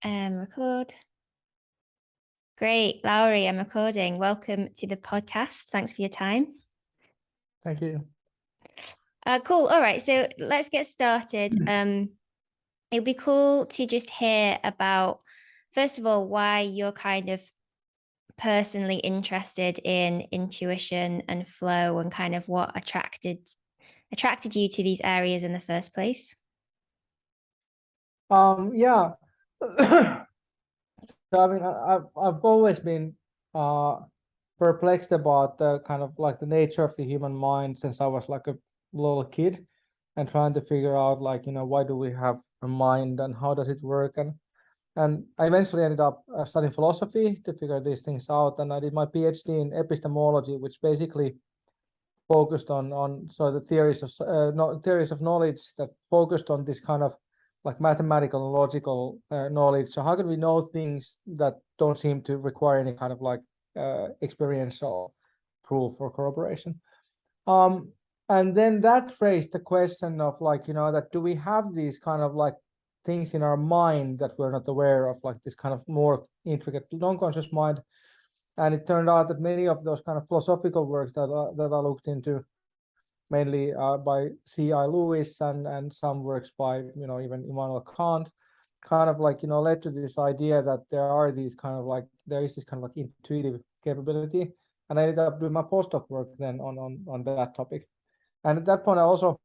Record. Great, Lauri, I'm recording. Welcome to the podcast. Thanks for your time. Thank you. Cool. All right, so let's get started. It'd be cool to just hear about, first of all, why you're kind of personally interested in intuition and flow, and kind of what attracted you to these areas in the first place. Yeah. So I mean, I've always been perplexed about the kind of like the nature of the human mind since I was like a little kid, and trying to figure out like why do we have a mind and how does it work, and I eventually ended up studying philosophy to figure these things out, and I did my PhD in epistemology, which basically focused on so the theories of knowledge that focused on this kind of like mathematical and logical knowledge. So how can we know things that don't seem to require any kind of like experiential proof or corroboration? And then that raised the question of like that do we have these kind of like things in our mind that we're not aware of, like this kind of more intricate non-conscious mind. And it turned out that many of those kind of philosophical works that I looked into, mainly by C.I. Lewis and some works by even Immanuel Kant, kind of like led to this idea that there is this kind of like intuitive capability. And I ended up doing my postdoc work then on that topic. And at that point, I also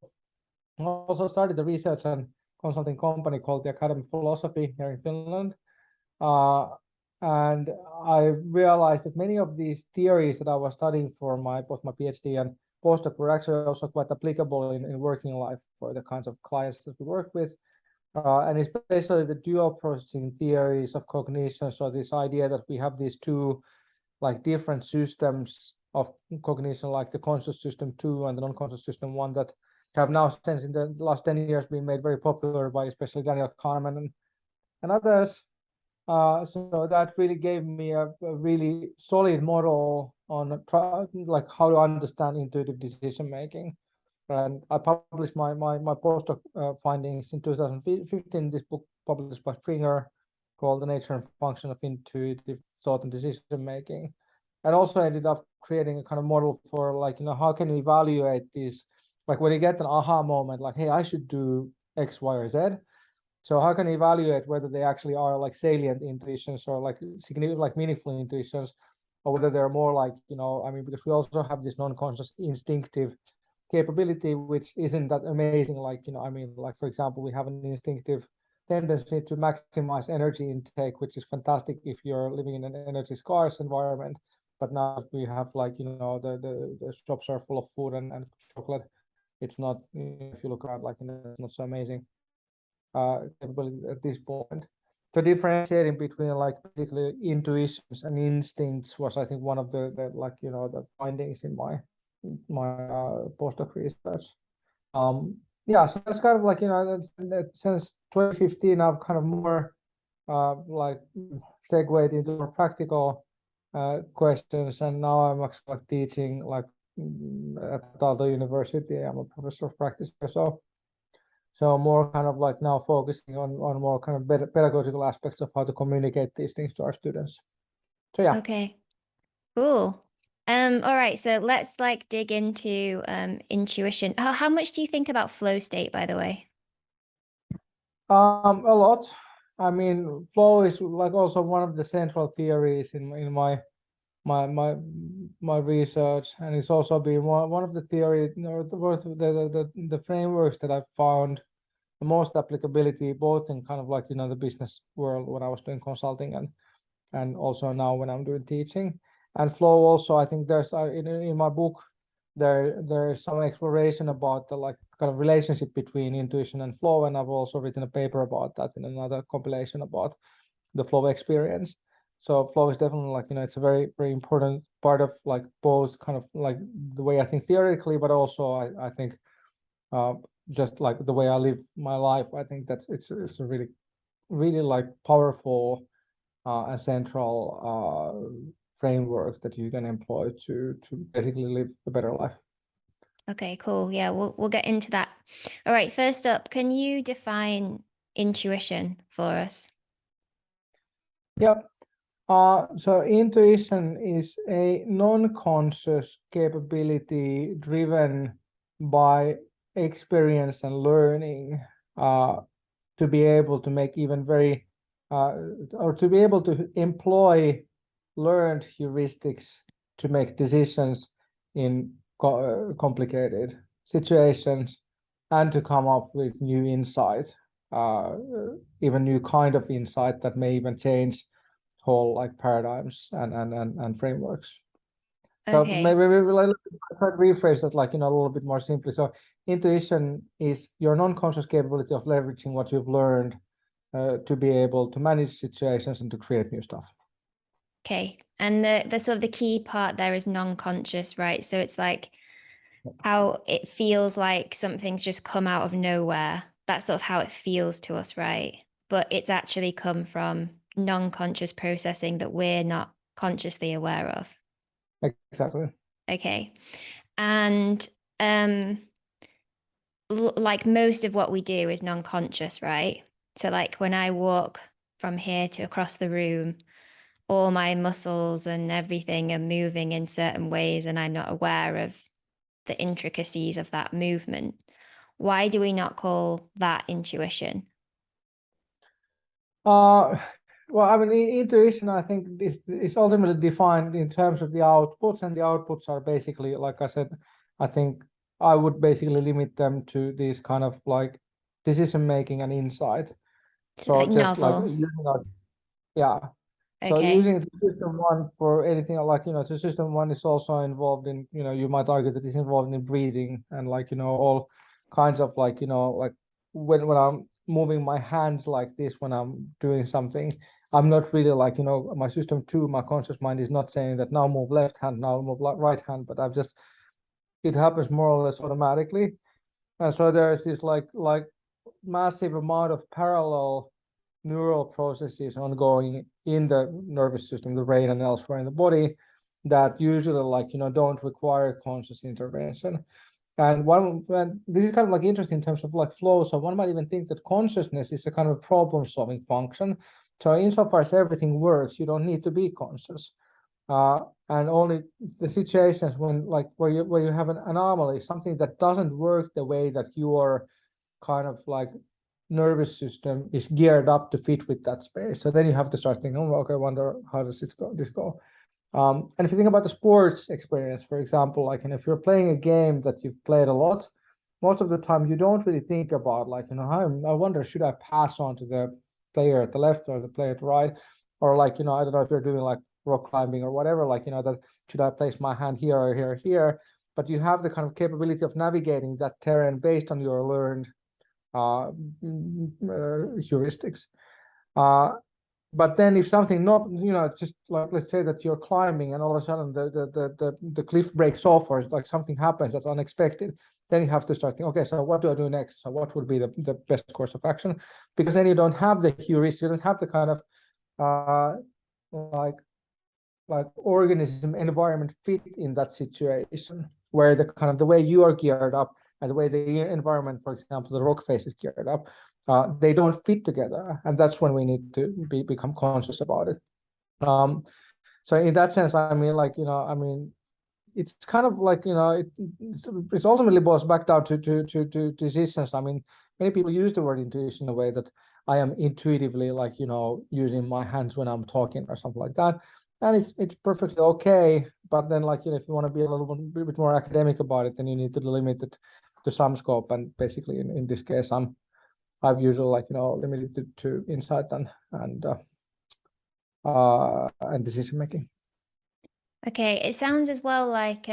started the research and consulting company called the Academy of Philosophy here in Finland. And I realized that many of these theories that I was studying for both my PhD and postdoc were actually also quite applicable in working life for the kinds of clients that we work with. And especially the dual processing theories of cognition. So this idea that we have these two like different systems of cognition, like the conscious system 2 and the non-conscious system 1, that have now since in the last 10 years been made very popular by especially Daniel Kahneman and others. So that really gave me a really solid model on like how to understand intuitive decision making. And I published my postdoc findings in 2015. This book published by Springer called The Nature and Function of Intuitive Thought and Decision Making. And also ended up creating a kind of model for like, how can we evaluate these, like when you get an aha moment, like, hey, I should do X, Y, or Z. So how can you evaluate whether they actually are like salient intuitions or like significant, like meaningful intuitions, or whether they're more like, because we also have this non-conscious instinctive capability, which isn't that amazing. Like, like for example, we have an instinctive tendency to maximize energy intake, which is fantastic if you're living in an energy scarce environment. But now we have like, the shops are full of food and chocolate. It's not, if you look around, like, it's not so amazing capability at this point. So differentiating between like particularly intuitions and instincts was, I think, one of the the findings in my postdoc research. Yeah, so that's kind of like that since 2015 I've kind of more like segued into more practical questions, and now I'm actually like teaching like at Aalto University. I'm a professor of practice here, so more kind of like now focusing on more kind of pedagogical aspects of how to communicate these things to our students. So yeah. Okay, cool. All right, so let's like dig into intuition. How much do you think about flow state, by the way? A lot. I mean, flow is like also one of the central theories in my my my research, and it's also been one of the theory, the frameworks that I've found the most applicability, both in kind of like the business world when I was doing consulting, and also now when I'm doing teaching. And flow also, I think there's in my book there's some exploration about the like kind of relationship between intuition and flow, and I've also written a paper about that in another compilation about the flow experience. So flow is definitely like it's a very very important part of like both kind of like the way I think theoretically, but also I think uh, just like the way I live my life. I think that's it's a really really like powerful and central frameworks that you can employ to basically live a better life. Okay, cool. Yeah, we'll get into that. All right, first up, can you define intuition for us? Yep. So intuition is a non-conscious capability driven by experience and learning, to be able to make even very, or to be able to employ learned heuristics to make decisions in complicated situations and to come up with new insight, even new kind of insight that may even change whole like paradigms and frameworks. So Okay. maybe we will try to rephrase that, like, a little bit more simply. So intuition is your non-conscious capability of leveraging what you've learned to be able to manage situations and to create new stuff. Okay. And the sort of the key part there is non-conscious, right? So it's like how it feels like something's just come out of nowhere. That's sort of how it feels to us, right? But it's actually come from non-conscious processing that we're not consciously aware of. Exactly. Okay. And like most of what we do is non-conscious, right? So like when I walk from here to across the room, all my muscles and everything are moving in certain ways and I'm not aware of the intricacies of that movement. Why do we not call that intuition? Uh, well, I mean, intuition, I think, is ultimately defined in terms of the outputs, and the outputs are basically, like I said, I think I would basically limit them to these kind of like decision making and insight. So So like just like novel. using our, yeah. So Okay. using the system one for anything like, so system one is also involved in, you might argue that it's involved in breathing and like, all kinds of like, like when I'm moving my hands like this, when I'm doing something, I'm not really like, my system two, my conscious mind is not saying that now move left hand, now move right hand, but it happens more or less automatically. And so there's this like massive amount of parallel neural processes ongoing in the nervous system, the brain, and elsewhere in the body that usually like don't require conscious intervention. And this is kind of like interesting in terms of like flow. So one might even think that consciousness is a kind of problem-solving function. So insofar as everything works, you don't need to be conscious. And only the situations when like where you have an anomaly, something that doesn't work the way that your kind of like nervous system is geared up to fit with that space. So then you have to start thinking, oh, okay, I wonder how does this go? And if you think about the sports experience, for example, like, and if you're playing a game that you've played a lot, most of the time you don't really think about like, I wonder, should I pass on to the player at the left or the player at the right? Or like, I don't know if you're doing like rock climbing or whatever, like, that should I place my hand here or here or here? But you have the kind of capability of navigating that terrain based on your learned heuristics. But then if something not, just like let's say that you're climbing and all of a sudden the cliff breaks off or like something happens that's unexpected, then you have to start thinking, okay, so what do I do next? So what would be the best course of action? Because then you don't have the heuristic, you don't have the kind of like organism environment fit in that situation where the kind of the way you are geared up and the way the environment, for example, the rock face is geared up, they don't fit together, and that's when we need to become conscious about it. So in that sense, I mean, like, it's kind of like, it ultimately boils back down to decisions. I mean, many people use the word intuition in a way that I am intuitively like, using my hands when I'm talking or something like that. And it's perfectly okay. But then like, if you want to be a little bit more academic about it, then you need to limit it to some scope. And basically in this case, I've usually like, limited to insight and decision making. Okay. It sounds as well like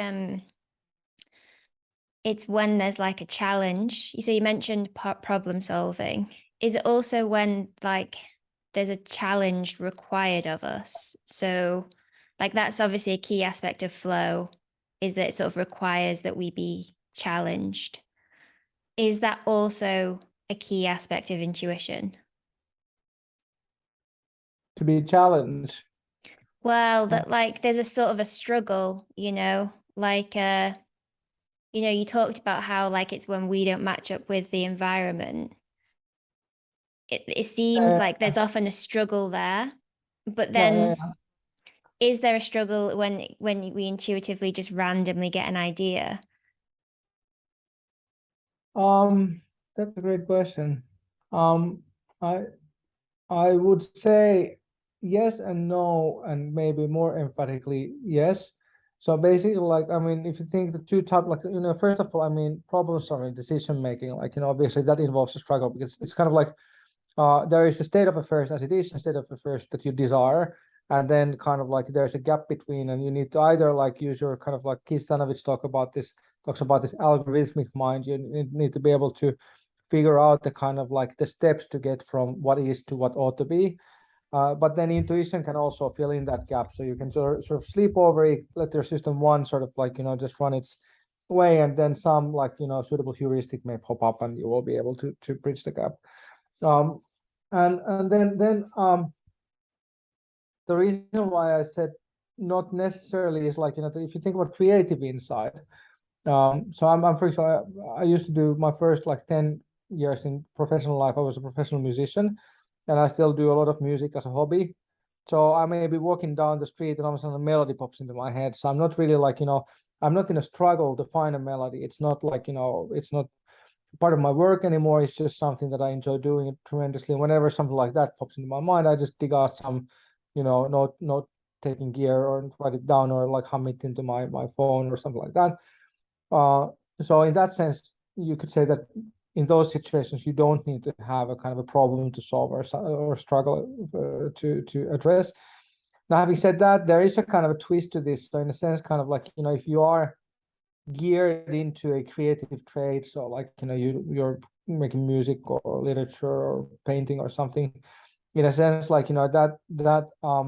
it's when there's like a challenge. So you mentioned problem solving. Is it also when like there's a challenge required of us? So like that's obviously a key aspect of flow, is that it sort of requires that we be challenged. Is that also a key aspect of intuition? To be challenged. Well, that like there's a sort of a struggle, like you talked about how like it's when we don't match up with the environment. It seems Uh, like there's often a struggle there But Yeah, yeah, then is there a struggle when we intuitively just randomly get an idea? That's a great question. Um, I I would say yes and no, and maybe more emphatically yes. So basically, like, I mean, if you think the two type, like, first of all, I mean, problem solving, decision making, like, obviously that involves a struggle because it's kind of like there is a state of affairs as it is, a state of affairs that you desire, and then kind of like there's a gap between, and you need to either like use your kind of like Keith Stanovich talks about this algorithmic mind. You need to be able to figure out the kind of like the steps to get from what is to what ought to be. But then intuition can also fill in that gap. So you can sort of sleep over it, let your system one sort of like, just run its way, and then some like, suitable heuristic may pop up and you will be able to bridge the gap. Um, and then the reason why I said not necessarily is like, if you think about creative insight, so I'm for example, I used to do my first like 10 years in professional life. I was a professional musician, and I still do a lot of music as a hobby. So I may be walking down the street and all of a sudden a melody pops into my head. So I'm not really like, I'm not in a struggle to find a melody. It's not like, it's not part of my work anymore. It's just something that I enjoy doing tremendously. Whenever something like that pops into my mind, I just dig out some, note taking gear or write it down or like hum it into my phone or something like that. So in that sense, you could say that in those situations, you don't need to have a kind of a problem to solve or struggle to address. Now, having said that, there is a kind of a twist to this. So in a sense, kind of like, if you are geared into a creative trade, so like, you're making music or literature or painting or something, in a sense, like, that uh,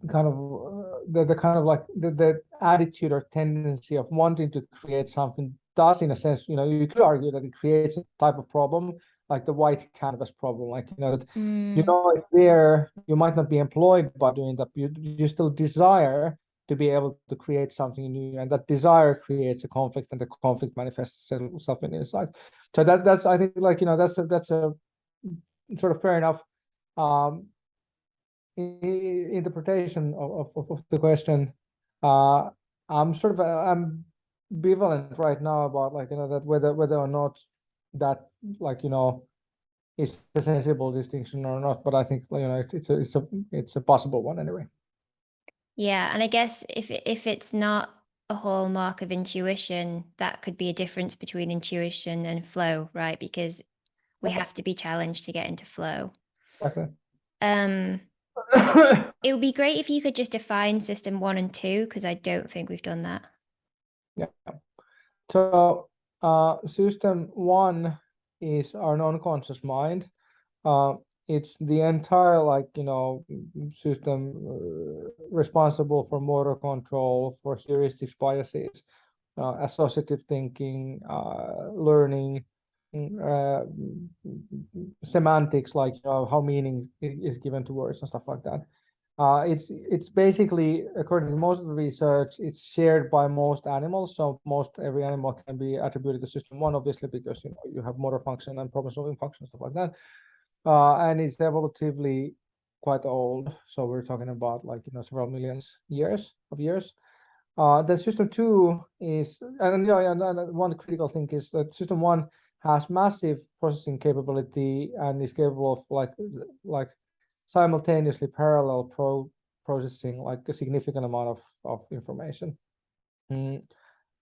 kind of the kind of like the attitude or tendency of wanting to create something does, in a sense, you could argue that it creates a type of problem, like the white canvas problem, like, that Mm, it's there, you might not be employed by doing that, you still desire to be able to create something new, and that desire creates a conflict, and the conflict manifests itself in inside. So that's, I think, like, that's a sort of fair enough um interpretation of the question. Uh, I'm sort of I'm ambivalent right now about, like, that whether or not that, like, is a sensible distinction or not. But I think, it's a possible one anyway. yeah, and I guess if it's not a hallmark of intuition, that could be a difference between intuition and flow, right? Because we have to be challenged to get into flow. Okay. Um, it would be great if you could just define system one and two, because I don't think we've done that. Yeah. So system one is our non-conscious mind. Uh, it's the entire, like, system responsible for motor control, for heuristics, biases, associative thinking, learning, uh, semantics, like, how meaning is given to words and stuff like that. It's basically, according to most of the research, it's shared by most animals. So most every animal can be attributed to system one, obviously, because you have motor function and problem solving function, stuff like that. And it's evolutively quite old. So we're talking about, like, several millions years. The system two is, and, and one critical thing is that system one has massive processing capability and is capable of like simultaneously parallel processing like a significant amount of information.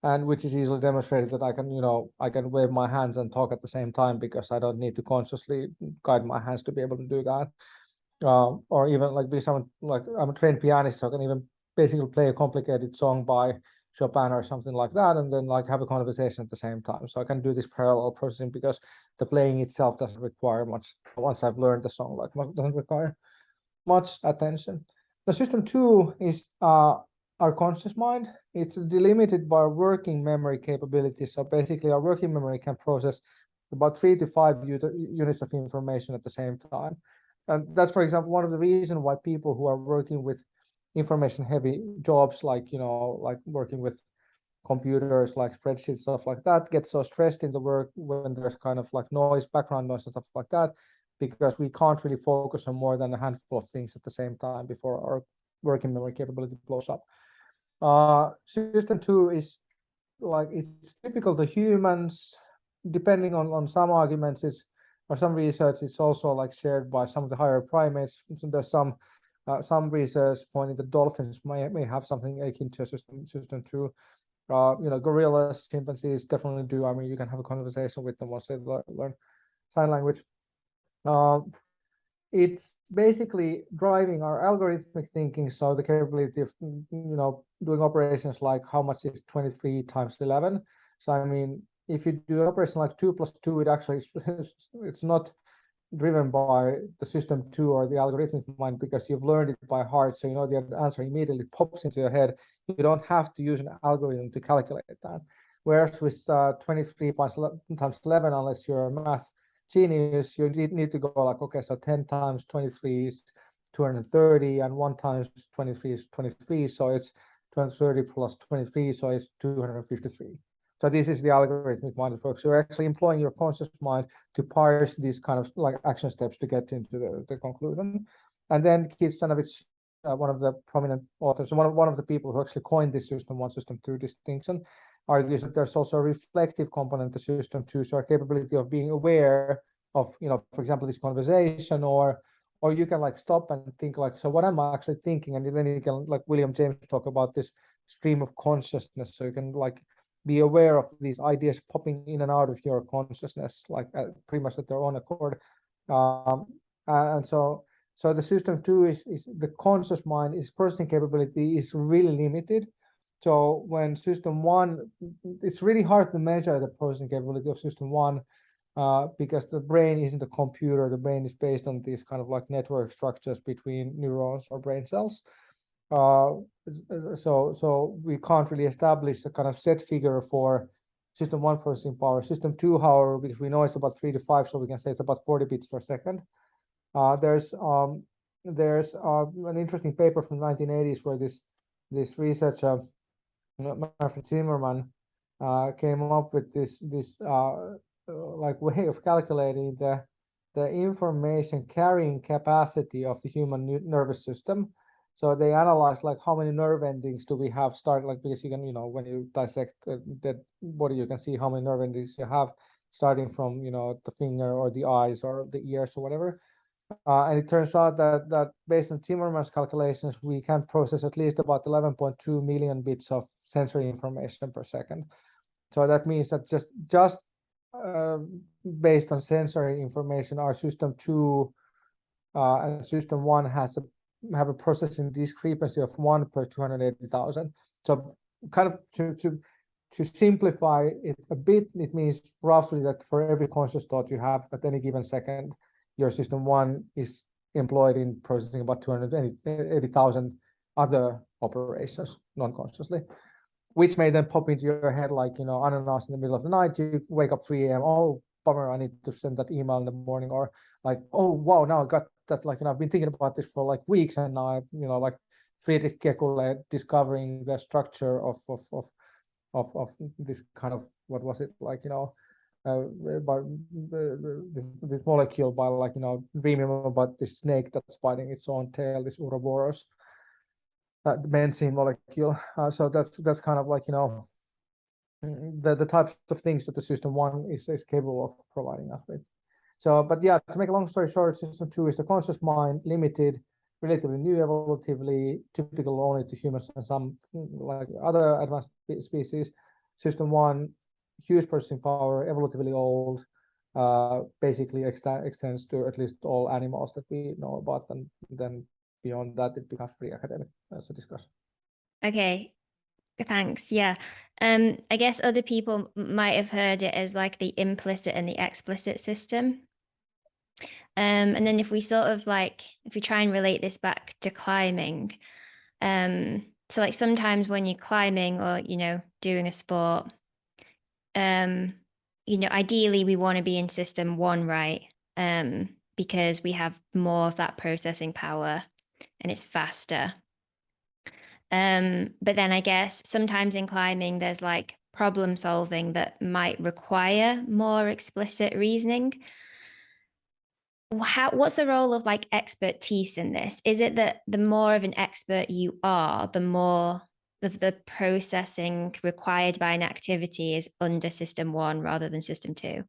And which is easily demonstrated that I can wave my hands and talk at the same time, because I don't need to consciously guide my hands to be able to do that. Or even like be someone, like, I'm a trained pianist, so I can even basically play a complicated song by Chopin or something like that, and then like have a conversation at the same time. So I can do this parallel processing because the playing itself doesn't require much. Once I've learned the song, like, doesn't require much attention. The system two is our conscious mind. It's delimited by our working memory capabilities. So basically, our working memory can process about 3 to 5 units of information at the same time. And that's, for example, one of the reasons why people who are working with information heavy jobs, like, like working with computers, like spreadsheets, stuff like that, get so stressed in the work when there's kind of like noise, background noise and stuff like that, because we can't really focus on more than a handful of things at the same time before our working memory capability blows up. System 2 is like, it's typical to humans, depending on some arguments, it's, or some research, it's also like shared by some of the higher primates. So there's some research pointing that dolphins may have something akin to system 2. Gorillas, chimpanzees definitely do. I mean, you can have a conversation with them once they learn sign language. It's basically driving our algorithmic thinking, so the capability of doing operations like how much is 23 times 11. So I mean, if you do an operation like 2 plus 2, it actually it's not driven by the system 2 or the algorithmic mind, because you've learned it by heart, so you know the answer immediately pops into your head. You don't have to use an algorithm to calculate that. Whereas with 23 times 11, unless you're a math genius, you need to go like, okay, so 10 times 23 is 230, and 1 times 23 is 23, so it's 230 plus 23, so it's 253. So this is the algorithmic mind that works. You're actually employing your conscious mind to parse these kind of like action steps to get into the conclusion. And then Keith Stanovich, one of the prominent authors, one of the people who actually coined this system 1, system 2 distinction, argues that there's also a reflective component to system 2, so our capability of being aware of, for example, this conversation, or you can like stop and think like, so what am I actually thinking? And then you can, like William James talk about this stream of consciousness, so you can like be aware of these ideas popping in and out of your consciousness, like pretty much at their own accord. And so the system 2 is the conscious mind, its processing capability is really limited. So when system 1, it's really hard to measure the processing capability of system 1, because the brain isn't a computer. The brain is based on these kind of like network structures between neurons or brain cells. So we can't really establish a kind of set figure for system 1 processing power. System 2, however, because we know it's about 3 to 5, so we can say it's about 40 bits per second. There's an interesting paper from the 1980s where this researcher, Manfred Zimmermann, came up with this like way of calculating the information carrying capacity of the human nervous system. So they analyzed like how many nerve endings do we have start, like, because you can, when you dissect the dead body, you can see how many nerve endings you have starting from, the finger or the eyes or the ears or whatever. And it turns out that based on Zimmermann's calculations, we can process at least about 11.2 million bits of sensory information per second. So that means that just based on sensory information, our system 2 and system 1 have a processing discrepancy of 1 per 280,000. So kind of to simplify it a bit, it means roughly that for every conscious thought you have at any given second, your system 1 is employed in processing about 280,000 other operations non-consciously, which may then pop into your head like, unannounced in the middle of the night. You wake up 3 a.m. Oh, bummer, I need to send that email in the morning. Or like, oh, wow, now I got that, like, I've been thinking about this for like weeks, and now I, like Friedrich Kekulé discovering the structure of this kind of, what was it, like, by this molecule, by like, dreaming about this snake that's biting its own tail, this Ouroboros, the benzene molecule. So that's kind of like, the types of things that the system 1 is capable of providing us with. So, but yeah, to make a long story short, system 2 is the conscious mind, limited, relatively new evolutively, typical only to humans and some like other advanced species. System 1, huge processing power, evolutively old, basically extends to at least all animals that we know about, and then beyond that it becomes pretty academic as a discussion. Okay, thanks. Yeah. I guess other people might have heard it as like the implicit and the explicit system. And then if we sort of like, if we try and relate this back to climbing, so like sometimes when you're climbing or, doing a sport, ideally we want to be in system 1, right? Because we have more of that processing power and it's faster. But then I guess sometimes in climbing, there's like problem solving that might require more explicit reasoning. what's the role of like expertise in this? Is it that the more of an expert you are, the more of the processing required by an activity is under system one rather than system two?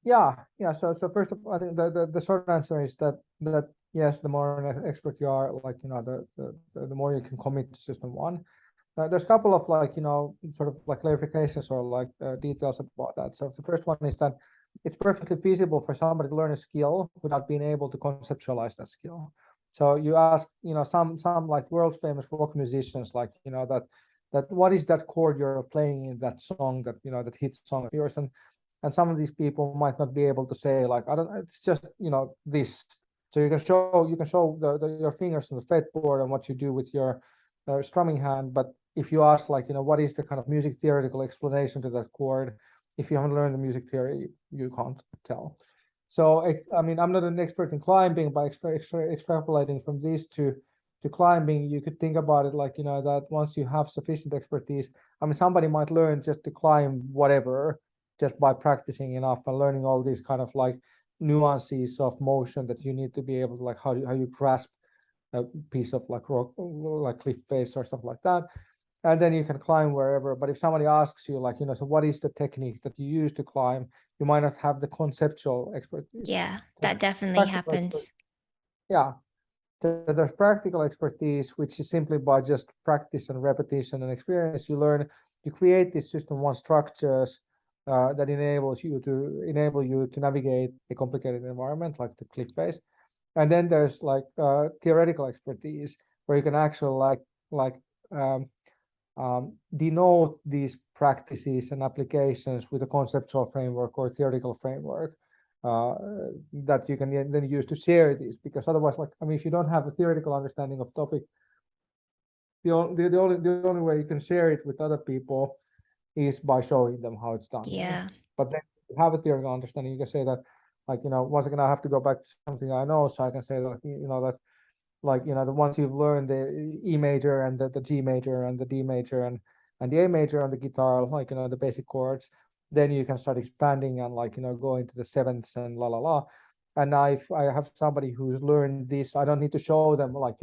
Yeah. So first of all, I think the short answer is that yes, the more an expert you are, like the more you can commit to system one. There's a couple of like sort of like clarifications or like details about that. So the first one is that it's perfectly feasible for somebody to learn a skill without being able to conceptualize that skill. So you ask some like world famous rock musicians, like that what is that chord you're playing in that song, that that hit song of yours, and some of these people might not be able to say, like, I don't, it's just this. So you can show your fingers on the fretboard and what you do with your strumming hand, but if you ask, like, what is the kind of music theoretical explanation to that chord, if you haven't learned the music theory, you can't tell. So I mean, I'm not an expert in climbing, but extrapolating from these to climbing, you could think about it like that once you have sufficient expertise, I mean, somebody might learn just to climb whatever just by practicing enough and learning all these kind of like nuances of motion that you need to be able to, like, how you grasp a piece of like rock, like cliff face or stuff like that, and then you can climb wherever. But if somebody asks you, like, so what is the technique that you use to climb, you might not have the conceptual expertise. Yeah, that definitely Practical happens. yeah, there's practical expertise, which is simply by just practice and repetition and experience, you learn, you create these system one structures that enable you to navigate a complicated environment like the cliff face. And then there's like theoretical expertise, where you can actually like um, denote these practices and applications with a conceptual framework or theoretical framework uh, that you can then use to share these. Because otherwise, like, I mean, if you don't have a theoretical understanding of topic, the only way you can share it with other people is by showing them how it's done. Yeah. But then you have a theoretical understanding, you can say that, like, once again, I have to go back to something I know, so I can say that, that, like, the once you've learned the E major and the G major and the D major and the A major on the guitar, like, the basic chords, then you can start expanding and, like, go into the sevenths and la la la. And now if I have somebody who's learned this, I don't need to show them, like,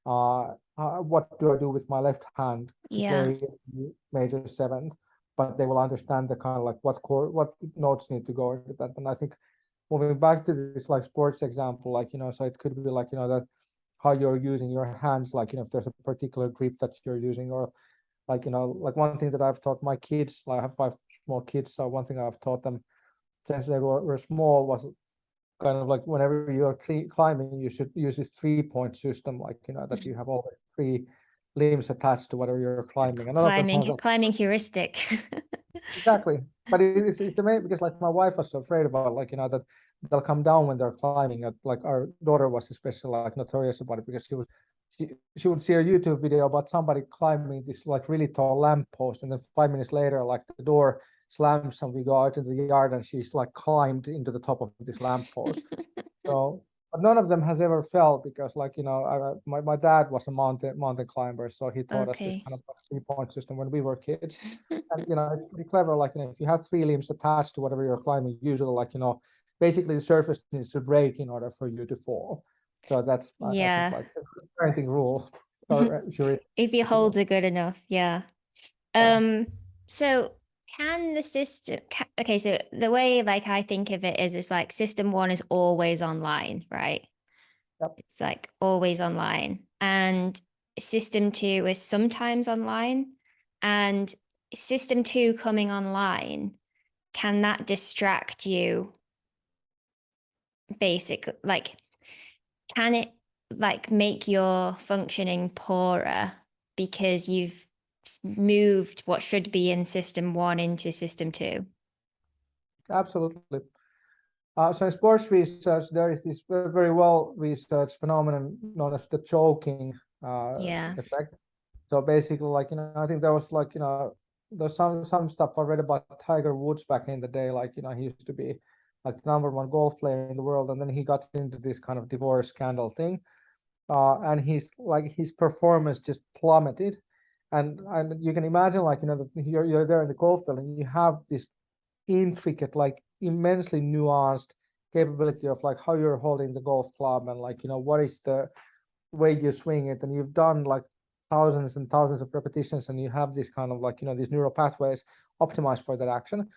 what do I do with my left hand to Yeah. play major seventh, but they will understand the kind of like what notes need to go into that. And I think moving back to this like sports example, like, so it could be like, that how you're using your hands, like, if there's a particular grip that you're using, or like, like one thing that I've taught my kids, like I have 5 small kids, so one thing I've taught them since they were small was kind of like whenever you're climbing, you should use this 3-point system, like, that you have all 3 limbs attached to whatever you're climbing. And none of them has Climbing heuristic. exactly. But it's amazing because, like, my wife was so afraid about, like, that they'll come down when they're climbing. Like, our daughter was especially like notorious about it, because she would see a YouTube video about somebody climbing this like really tall lamppost, and then 5 minutes later, like, the door slams and we go out into the yard and she's like climbed into the top of this lamppost. So, but none of them has ever fell, because, like, my dad was a mountain climber, so he taught us this Okay. kind of 3-point system when we were kids. And it's pretty clever. Like, if you have 3 limbs attached to whatever you're climbing, usually, like, basically the surface needs to break in order for you to fall. So that's, I think, Yeah. like a parenting rule, or sure. If your holds are good enough, yeah. Yeah. Um, so can the system okay, so the way like I think of it is it's like system one is always online, right? Yep. It's like always online. And system two is sometimes online. And system two coming online, can that distract you basically? Like, can it like make your functioning poorer because you've moved what should be in system one into system two? Absolutely. So in sports research, there is this very well researched phenomenon known as the choking Yeah. effect. So basically, like, I think there was, like, there's some stuff I read about Tiger Woods back in the day. Like, he used to be like the #1 golf player in the world, and then he got into this kind of divorce scandal thing. And his performance just plummeted. And you can imagine, like, that you're there in the golf field and you have this intricate, like, immensely nuanced capability of like how you're holding the golf club, and like, you know, what is the way you swing it, and you've done like thousands and thousands of repetitions, and you have this kind of like, you know, these neural pathways optimized for that action,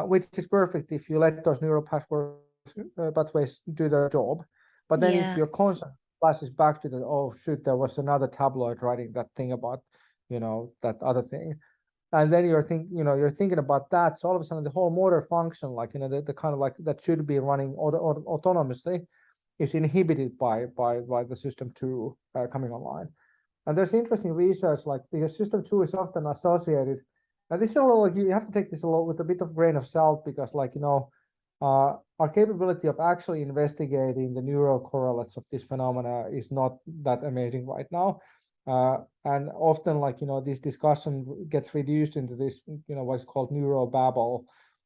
which is perfect if you let those neural pathways do their job. But then if Yeah. your constant flashes back to the, oh shoot, there was another tabloid writing that thing about, you know, that other thing, and then you're thinking about that, so all of a sudden the whole motor function, like, you know, the kind of like that should be running autonomously, is inhibited by the system 2 coming online. And there's interesting research, like, because system 2 is often associated, and this is a little, you have to take this a little with a bit of grain of salt, because like, you know, our capability of actually investigating the neural correlates of this phenomena is not that amazing right now. And often, like, you know, this discussion gets reduced into this, you know, what's called neural babble.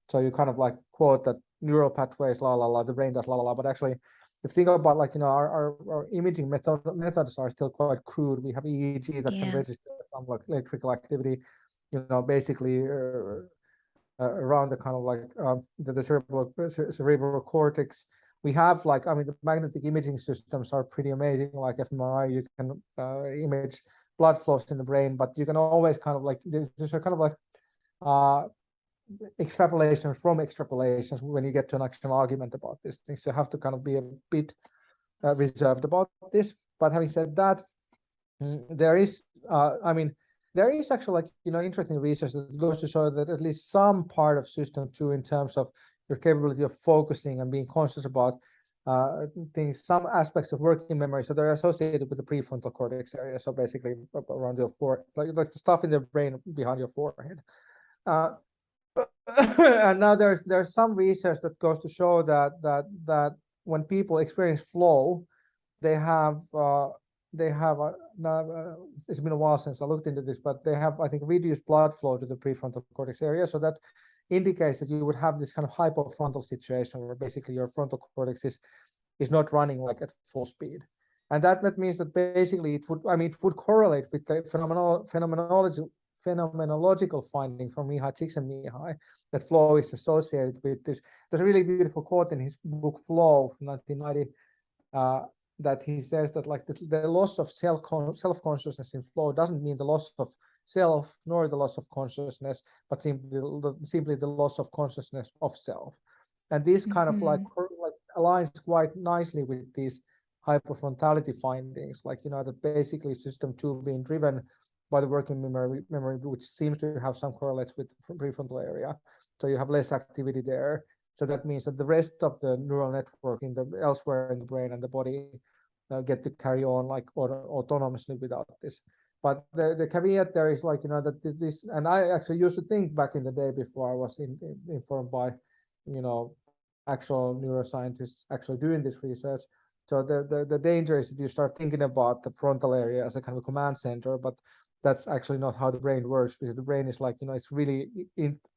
So you kind of like quote that neural pathways, la la la, the brain does la la la, but actually, if you think about, like, you know, our imaging methods are still quite crude. We have EEG that can Yeah. register some like electrical activity, you know, basically around the kind of like the cerebral cortex. We have, like, I mean, the magnetic imaging systems are pretty amazing. Like fMRI, you can image blood flows in the brain, but you can always kind of like, there's a kind of like extrapolations from extrapolations when you get to an actual argument about these things. So you have to kind of be a bit reserved about this. But having said that, there is, I mean, there is actually, like, you know, interesting research that goes to show that at least some part of system 2, in terms of your capability of focusing and being conscious about things, some aspects of working memory, so they're associated with the prefrontal cortex area, so basically around your forehead, like the stuff in the brain behind your forehead. And now there's some research that goes to show that when people experience flow, they have now, it's been a while since I looked into this, but they have, I think, reduced blood flow to the prefrontal cortex area. So that indicates that you would have this kind of hypofrontal situation where basically your frontal cortex is not running like at full speed. And that means that basically it would correlate with the phenomenological finding from Mihai Csikszentmihalyi, that flow is associated with this. There's a really beautiful quote in his book Flow from 1990, that he says that, like, the loss of self-consciousness in flow doesn't mean the loss of self nor the loss of consciousness, but simply the loss of consciousness of self. And this kind of like aligns quite nicely with these hyperfrontality findings, like, you know, that basically system 2 being driven by the working memory, which seems to have some correlates with the prefrontal area. So you have less activity there. So that means that the rest of the neural network elsewhere in the brain and the body get to carry on like autonomously without this. But the caveat there is, like, you know, that this, and I actually used to think back in the day before I was informed by, you know, actual neuroscientists actually doing this research. So the danger is that you start thinking about the frontal area as a kind of a command center, but that's actually not how the brain works, because the brain is, like, you know, it's really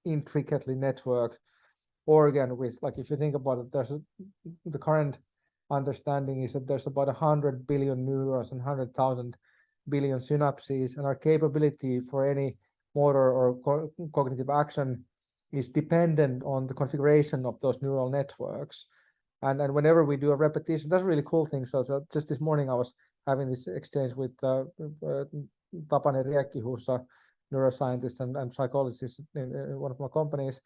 intricately networked organ with, like, if you think about it, the current understanding is that there's about 100 billion neurons and 100,000 billion synapses, and our capability for any motor or cognitive action is dependent on the configuration of those neural networks. And whenever we do a repetition, that's a really cool thing. So just this morning I was having this exchange with Tapani Riekki, who's a neuroscientist and psychologist in one of my companies.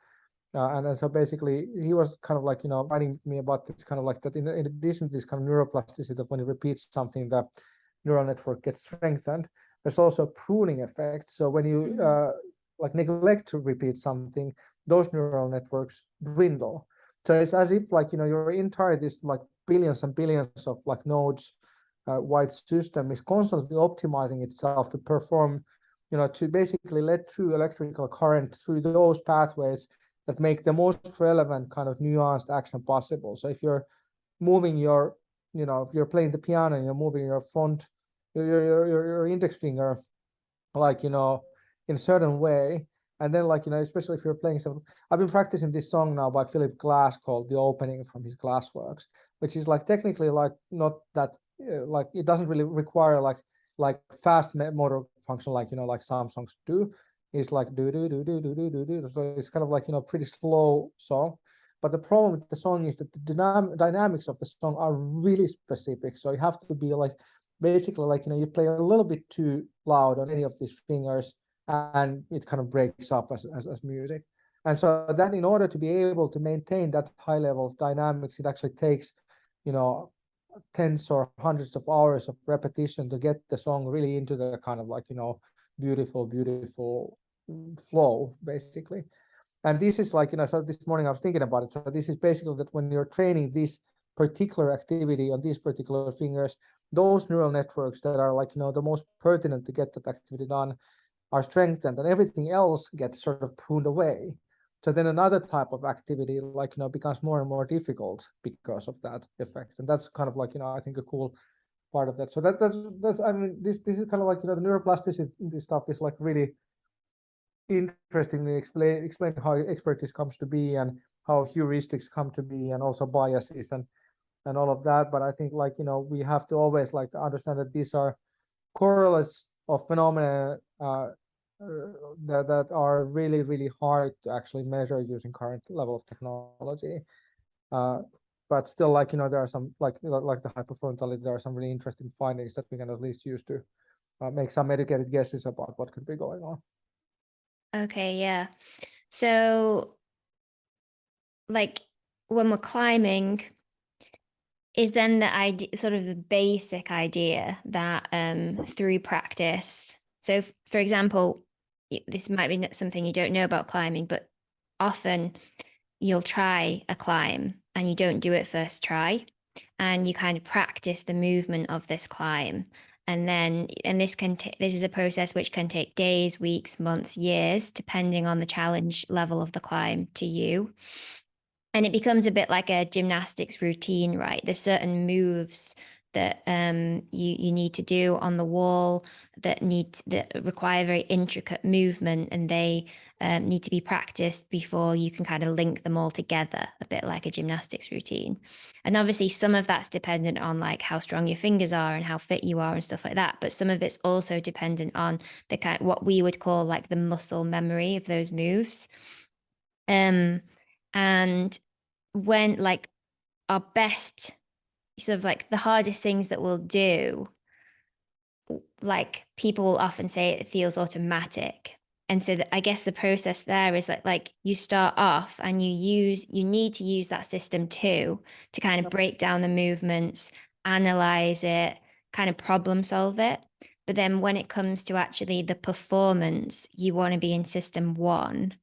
And so basically he was kind of like, you know, writing me about this kind of like that in addition to this kind of neuroplasticity, that when you repeat something, the neural network gets strengthened. There's also a pruning effect. So when you like neglect to repeat something, those neural networks dwindle. So it's as if, like, you know, your entire this like billions and billions of like nodes wide system is constantly optimizing itself to perform, you know, to basically let through electrical current through those pathways that make the most relevant kind of nuanced action possible. So if you're moving your, you know, if you're playing the piano and you're moving your index finger, like, you know, in a certain way, and then, like, you know, especially if you're playing some, I've been practicing this song now by Philip Glass called The Opening from his Glassworks, which is like technically like not that like it doesn't really require like fast motor function, like, you know, like some songs do. It's like do do do do do do do do. So it's kind of like, you know, pretty slow song, But the problem with the song is that the dynamics of the song are really specific. So you have to be like, basically like, you play a little bit too loud on any of these fingers and it kind of breaks up as music. And so that in order to be able to maintain that high level of dynamics, it actually takes, tens or hundreds of hours of repetition to get the song really into the kind of like, beautiful, beautiful flow, basically. And this is like, so this morning I was thinking about it. So this is basically that when you're training this particular activity on these particular fingers, those neural networks that are like, the most pertinent to get that activity done are strengthened, and everything else gets sort of pruned away. So then another type of activity, like, becomes more and more difficult because of that effect. And that's kind of like, I think a cool part of that. So that's I mean, this is kind of like, the neuroplasticity, this stuff is like really interestingly explain how expertise comes to be and how heuristics come to be, and also biases and all of that. But I think like, we have to always like understand that these are correlates of phenomena that are really, really hard to actually measure using current level of technology. But still, like, there are some like the hyperfrontality, there are some really interesting findings that we can at least use to make some educated guesses about what could be going on. Okay, yeah. So like when we're climbing, is then the idea, sort of the basic idea that through practice. So for example, this might be something you don't know about climbing, but often you'll try a climb and you don't do it first try, and you kind of practice the movement of this climb. And this is a process which can take days, weeks, months, years, depending on the challenge level of the climb to you. And it becomes a bit like a gymnastics routine, right? There's certain moves that you need to do on the wall that require very intricate movement, and they need to be practiced before you can kind of link them all together, a bit like a gymnastics routine. And obviously some of that's dependent on like how strong your fingers are and how fit you are and stuff like that, but some of it's also dependent on the kind what we would call like the muscle memory of those moves. And when like our best, sort of like the hardest things that we'll do, like people will often say it feels automatic. And so I guess the process there is that like you start off and you need to use that system too, to kind of break down the movements, analyze it, kind of problem solve it. But then when it comes to actually the performance, you want to be in system one.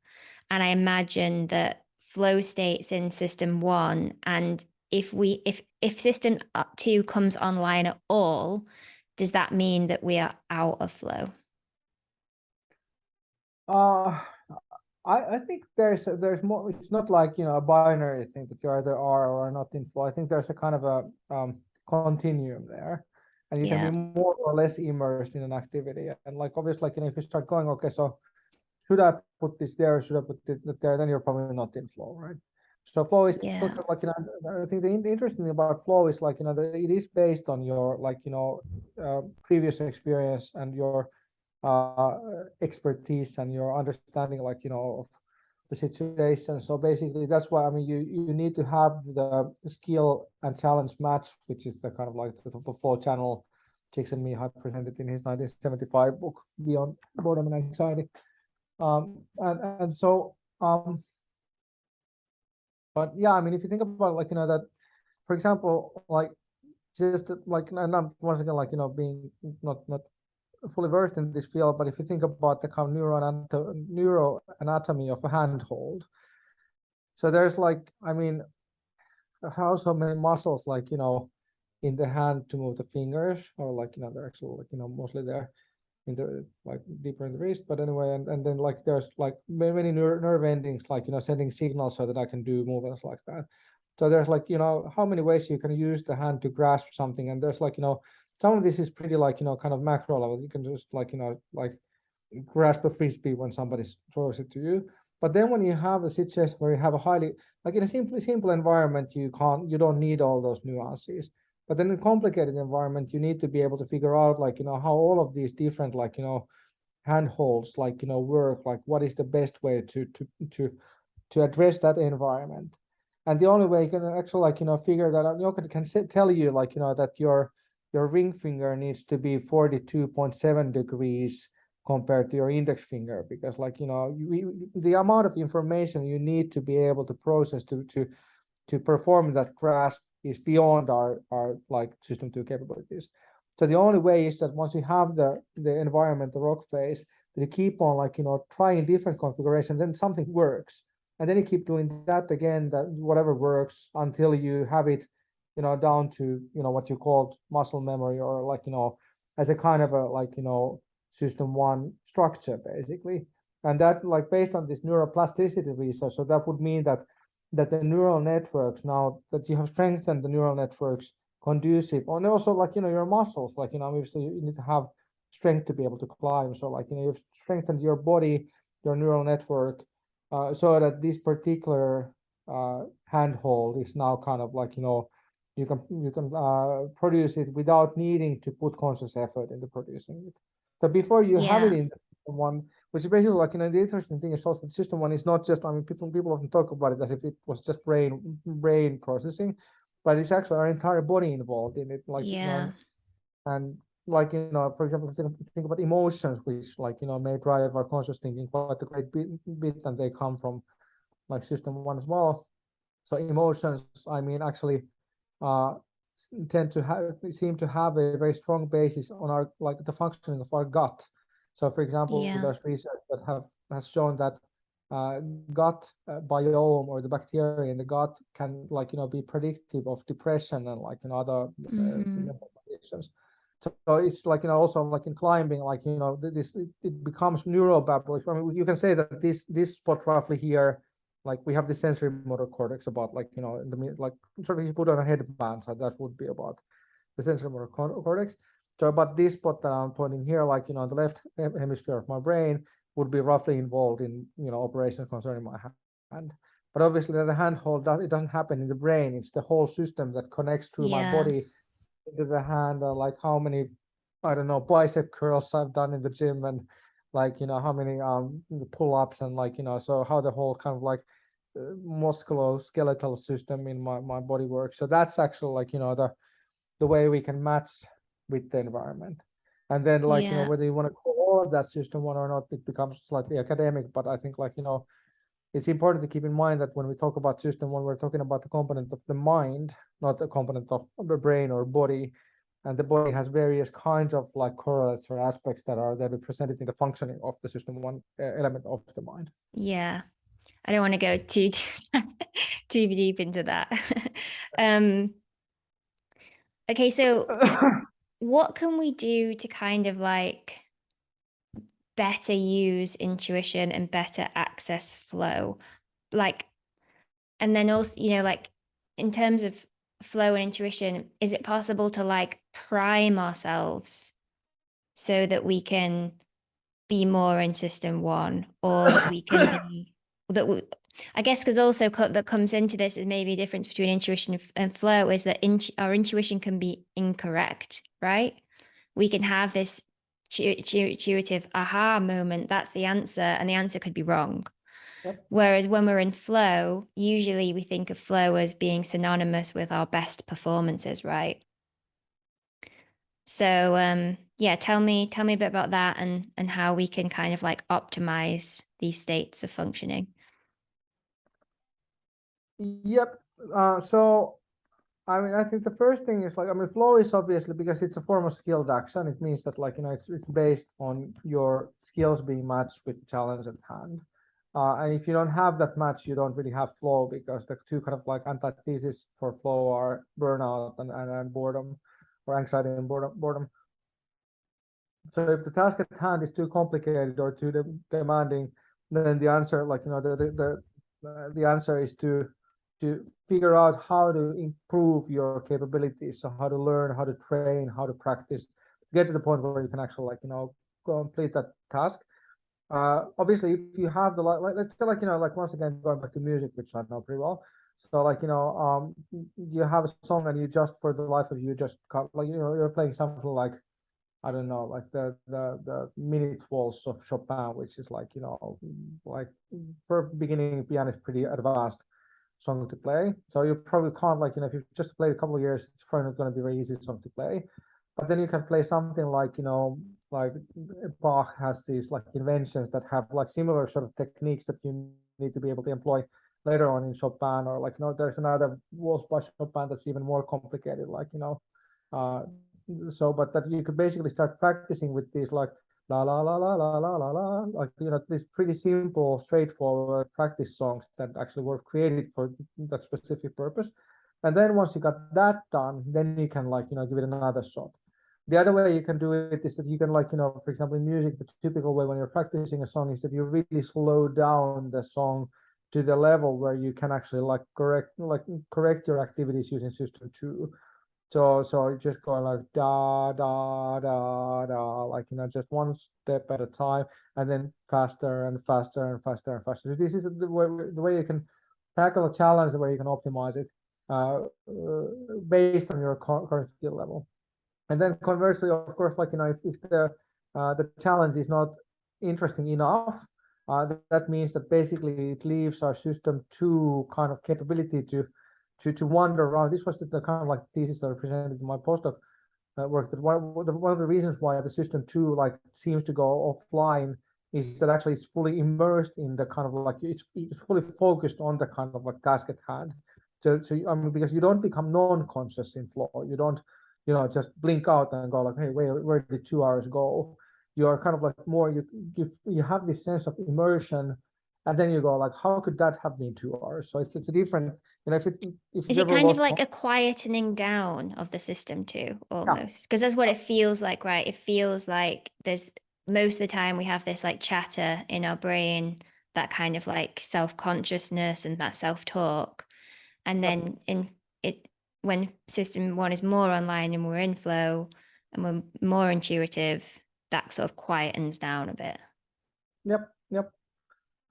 And I imagine that flow states in system one, and if system two comes online at all, does that mean that we are out of flow? I think there's more. It's not like, a binary thing that you either are or are not in flow. I think there's a kind of a continuum there, and you can Yeah. be more or less immersed in an activity. And like obviously, like, if you start going, okay, so should I put this there? Should I put it there? Then you're probably not in flow, right? So flow is Yeah. like, I think the interesting thing about flow is like, that it is based on your like, previous experience and your expertise and your understanding, like, of the situation. So basically, that's why, I mean, you need to have the skill and challenge match, which is the kind of like the flow channel Csikszentmihalyi presented in his 1975 book, Beyond Boredom and Anxiety. And so, but yeah, I mean, if you think about like, that, for example, like just like, and I'm once again, like, being not fully versed in this field, but if you think about the kind of neuroanatomy of a handhold, so there's like, I mean, how so many muscles, like, in the hand to move the fingers, or like, they're actually like, mostly there in the like deeper in the wrist, but anyway, and then like there's like many nerve endings, like, sending signals so that I can do movements like that. So there's like, how many ways you can use the hand to grasp something, and there's like, some of this is pretty like, kind of macro level. You can just like, like grasp a frisbee when somebody throws it to you. But then when you have a situation where you have a highly, like in a simple environment, you don't need all those nuances. But then in a complicated environment, you need to be able to figure out, like, how all of these different, like, handholds, like, work, like what is the best way to address that environment. And the only way you can actually like, figure that out, can tell you like, that your ring finger needs to be 42.7 degrees compared to your index finger, because like, the amount of information you need to be able to process to perform that grasp is beyond our like system 2 capabilities. So the only way is that once you have the environment, the rock phase, that you keep on like, trying different configuration, then something works. And then you keep doing that again, that whatever works until you have it, down to, what you call muscle memory, or like, as a kind of a like, system 1 structure basically. And that like based on this neuroplasticity research, so that would mean that the neural networks, now that you have strengthened the neural networks conducive, and also like, your muscles, like, obviously you need to have strength to be able to climb. So like, you've strengthened your body, your neural network, so that this particular handhold is now kind of like, you can produce it without needing to put conscious effort into producing it. So before you have it Yeah. in one, which is basically like, the interesting thing is also that system 1 is not just, I mean, people often talk about it as if it was just brain processing, but it's actually our entire body involved in it, like, Yeah. and like, for example, think about emotions, which like, may drive our conscious thinking quite a great bit, and they come from like system 1 as well. So emotions, I mean, actually uh, seem to have a very strong basis on our like the functioning of our gut. So, for example, Yeah. there's research that has shown that gut biome, or the bacteria in the gut, can like, be predictive of depression and like, other Mm-hmm. mental conditions. So it's like, also like in climbing, like, this it becomes neural babble. I mean, you can say that this spot roughly here, like we have the sensory motor cortex about like, in the like sort of, you put on a headband, so that would be about the sensory motor cortex. So, but this spot that I'm pointing here, like, the left hemisphere of my brain would be roughly involved in, operations concerning my hand. But obviously the handhold, it doesn't happen in the brain. It's the whole system that connects through my Yeah. body into the hand, like how many, I don't know, bicep curls I've done in the gym, and like, how many pull-ups, and like, so how the whole kind of like musculoskeletal system in my body works. So that's actually like, the way we can match with the environment. And then like, Yeah. whether you want to call all of that system 1 or not, it becomes slightly academic, but I think like, it's important to keep in mind that when we talk about system 1, we're talking about the component of the mind, not a component of the brain or body. And the body has various kinds of like correlates or aspects that are represented in the functioning of the system 1 element of the mind. Yeah. I don't want to go too too deep into that. um, okay, so what can we do to kind of like better use intuition and better access flow? Like, and then also, like in terms of flow and intuition, is it possible to like prime ourselves so that we can be more in system 1, or that we can be that we, I guess, because also that comes into this is maybe a difference between intuition and flow is that our intuition can be incorrect, right? We can have this intuitive aha moment, that's the answer, and the answer could be wrong. Yep. Whereas when we're in flow, usually we think of flow as being synonymous with our best performances, right? So yeah, tell me a bit about that, and how we can kind of like optimize these states of functioning. Yep. So I mean, I think the first thing is like, I mean, flow is obviously, because it's a form of skilled action. It means that like, it's based on your skills being matched with the challenge at hand. And if you don't have that match, you don't really have flow, because the two kind of like antitheses for flow are burnout and boredom, or anxiety and boredom. So if the task at hand is too complicated or too demanding, then the answer, like, the answer is to figure out how to improve your capabilities. So how to learn, how to train, how to practice, get to the point where you can actually like, complete that task. Obviously, if you have the like, let's say like, like once again going back to music, which I know pretty well. So like, you have a song and you just for the life of you just got like, you're playing something like, I don't know, like the minute waltz of Chopin, which is like, like for beginning piano is pretty advanced. song to play. So you probably can't, like, if you just played a couple of years, it's probably not going to be a very easy song to play. But then you can play something like, like Bach has these like inventions that have like similar sort of techniques that you need to be able to employ later on in Chopin, or like, there's another waltz by Chopin that's even more complicated, like, uh, so, but that you could basically start practicing with these like la la la la la la la la, like, these pretty simple, straightforward practice songs that actually were created for that specific purpose. And then once you got that done, then you can, like, give it another shot. The other way you can do it is that you can, like, for example, in music, the typical way when you're practicing a song is that you really slow down the song to the level where you can actually like correct your activities using system 2. So you just go like da da da da, like, just one step at a time, and then faster and faster and faster and faster. This is the way you can tackle a challenge, the way you can optimize it based on your current skill level. And then conversely, of course, like, if the challenge is not interesting enough, that means that basically it leaves our system 2 kind of capability to wander around. This was the kind of like thesis that I presented in my postdoc work, that one of the reasons why the system 2 like seems to go offline is that actually it's fully immersed in the kind of like it's fully focused on the kind of like task at hand. So I mean, because you don't become non-conscious in flow, you don't just blink out and go like, hey, where did 2 hours go? You are kind of like more, you have this sense of immersion, and then you go like, how could that have been 2 hours? So it's a different, if Is you it ever kind of lost, like a quietening down of the system too, yeah, almost? Because that's what it feels like, right? It feels like there's most of the time we have this like chatter in our brain, that kind of like self-consciousness and that self-talk. And yep, then in it, when system 1 is more online and we're in flow and we're more intuitive, that sort of quietens down a bit. yep.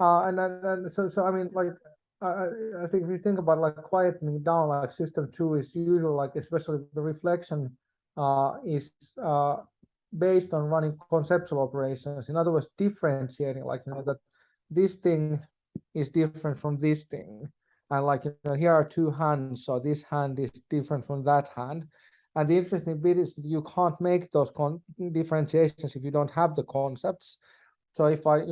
And so I mean, like, I think if you think about like quietening down, like system 2 is usually like, especially the reflection is based on running conceptual operations. In other words, differentiating, like, that this thing is different from this thing, and like, here are 2 hands, so this hand is different from that hand. And the interesting bit is that you can't make those differentiations if you don't have the concepts. So if I,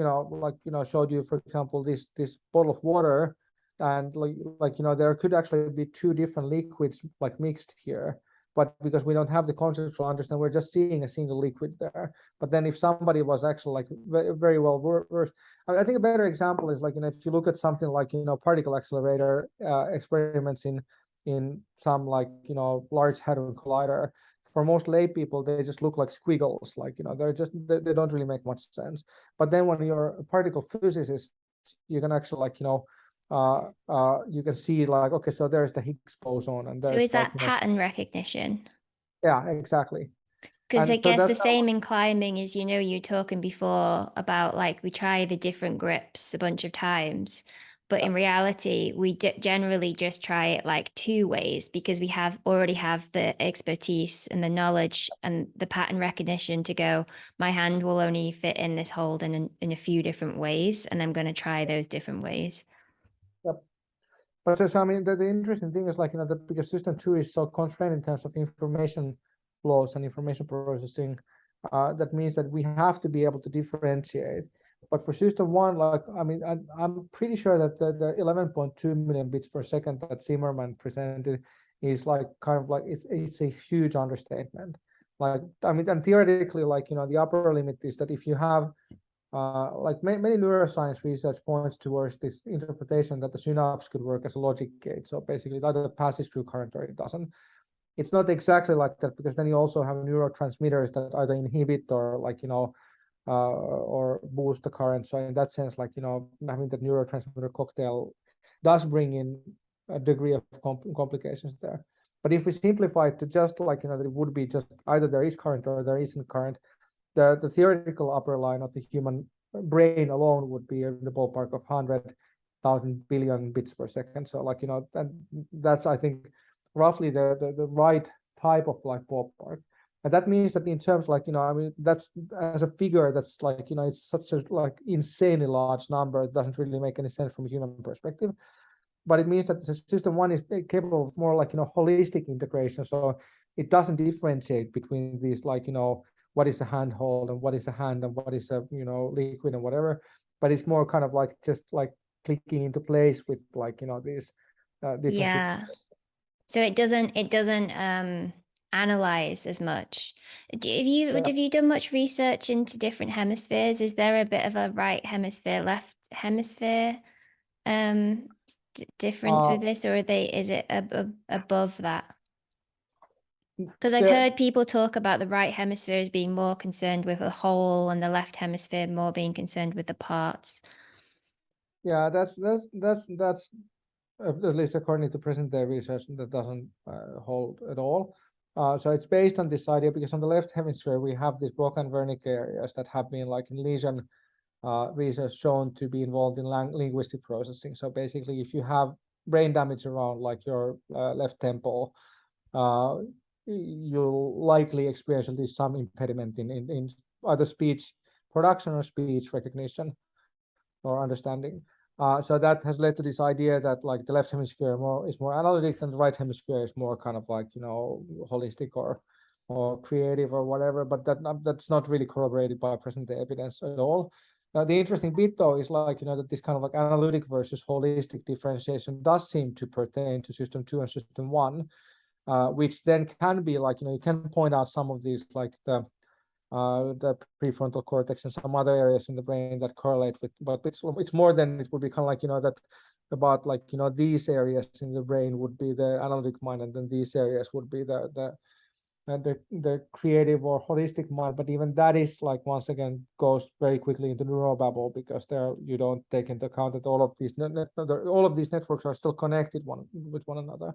showed you, for example, this bottle of water, and like, there could actually be 2 different liquids like mixed here, but because we don't have the conceptual understanding, we're just seeing a single liquid there. But then if somebody was actually like very well versed, I think a better example is like, if you look at something like, particle accelerator experiments in some like, large hadron collider. For most lay people, they just look like squiggles, like, they don't really make much sense. But then when you're a particle physicist, you can actually like, you can see like, okay, so there's the Higgs boson, and So there's is like, that pattern recognition? yeah, exactly. Because I And so guess the that's same in climbing is, you talking before about like we try the different grips a bunch of times, but in reality, we generally just try it like 2 ways because we already have the expertise and the knowledge and the pattern recognition to go, my hand will only fit in this hold in a few different ways, and I'm going to try those different ways. yep. But so I mean, the interesting thing is like, because system 2 is so constrained in terms of information flows and information processing, that means that we have to be able to differentiate. But for system 1, like, I mean, I'm pretty sure that the 11.2 million bits per second that Zimmerman presented is like kind of like, it's a huge understatement. Like, I mean, and theoretically, like, the upper limit is that if you have like many neuroscience research points towards this interpretation that the synapse could work as a logic gate. So basically, it either passes through current or it doesn't. It's not exactly like that, because then you also have neurotransmitters that either inhibit or like, or boost the current. So in that sense, like, having the neurotransmitter cocktail does bring in a degree of complications there. But if we simplify it to just like, that it would be just either there is current or there isn't current, the theoretical upper line of the human brain alone would be in the ballpark of 100,000 billion bits per second. So like, and that's, I think, roughly the right type of like ballpark. And that means that in terms like, I mean, that's as a figure, that's like, it's such a like insanely large number. It doesn't really make any sense from a human perspective. but it means that the system one is capable of more like, holistic integration. So it doesn't differentiate between these, like, what is a handhold and what is a hand and what is a, liquid and whatever, but it's more kind of like just like clicking into place with, like, these different Yeah. systems. So it doesn't analyze as much. Have you done much research into different hemispheres? Is there a bit of a right hemisphere, left hemisphere difference Uh, with this, or is it above that? Because I've the, heard people talk about the right hemisphere as being more concerned with the whole and the left hemisphere more being concerned with the parts. yeah, that's at least according to present day research, that doesn't hold at all. So it's based on this idea, because on the left hemisphere we have these Broca and Wernicke areas that have been, like, in lesion research, shown to be involved in linguistic processing. So basically, if you have brain damage around, like, your left temple, uh, you'll likely experience at least some impediment in either speech production or speech recognition or understanding. So that has led to this idea that, like, the left hemisphere is more analytic, and the right hemisphere is more kind of like, holistic or creative or whatever. But that's not really corroborated by present day evidence at all. The interesting bit, though, is, like, that this kind of like analytic versus holistic differentiation does seem to pertain to system 2 and system 1, which then can be, like, you can point out some of these, like the prefrontal cortex and some other areas in the brain that correlate with, but it's more than it would be kind of like, that about, like, these areas in the brain would be the analytic mind, and then these areas would be the creative or holistic mind. But even that is, like, once again, goes very quickly into neurobabble, because there you don't take into account that all of these networks are still connected with one another.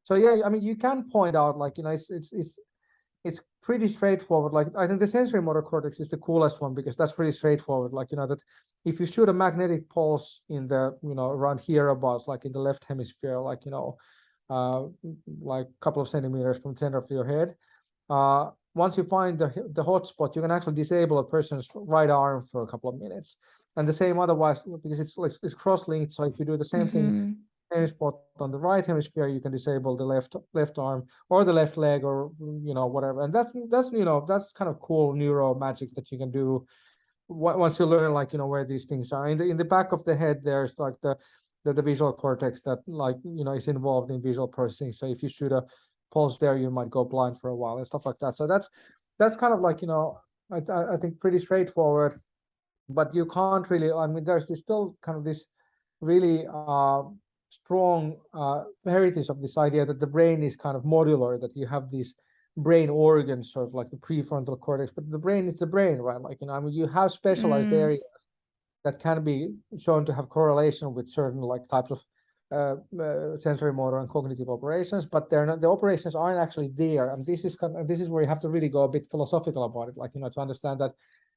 So yeah, I mean, you can point out, like, it's pretty straightforward. Like, I think the sensory motor cortex is the coolest one, because that's pretty straightforward. Like, that if you shoot a magnetic pulse in the, around here about, like, in the left hemisphere, like, like a couple of centimeters from the center of your head, once you find the hot spot, you can actually disable a person's right arm for a couple of minutes. And the same otherwise, because it's cross-linked. So if you do the same thing, Mm-hmm. same spot on the right hemisphere, you can disable the left arm or the left leg, or whatever. And that's kind of cool neuro magic that you can do once you learn, like, where these things are. In the back of the head, there's, like, the visual cortex that, like, is involved in visual processing. So if you shoot a pulse there, you might go blind for a while and stuff like that. So that's kind of like, I think pretty straightforward. But you can't really, I mean, there's still kind of this really strong heritage of this idea that the brain is kind of modular, that you have these brain organs, sort of like the prefrontal cortex, but the brain is the brain, right? Like, I mean, you have specialized Mm, areas that can be shown to have correlation with certain, like, types of sensory motor and cognitive operations, but they're not, the operations aren't actually there. And this is where you have to really go a bit philosophical about it, like, to understand that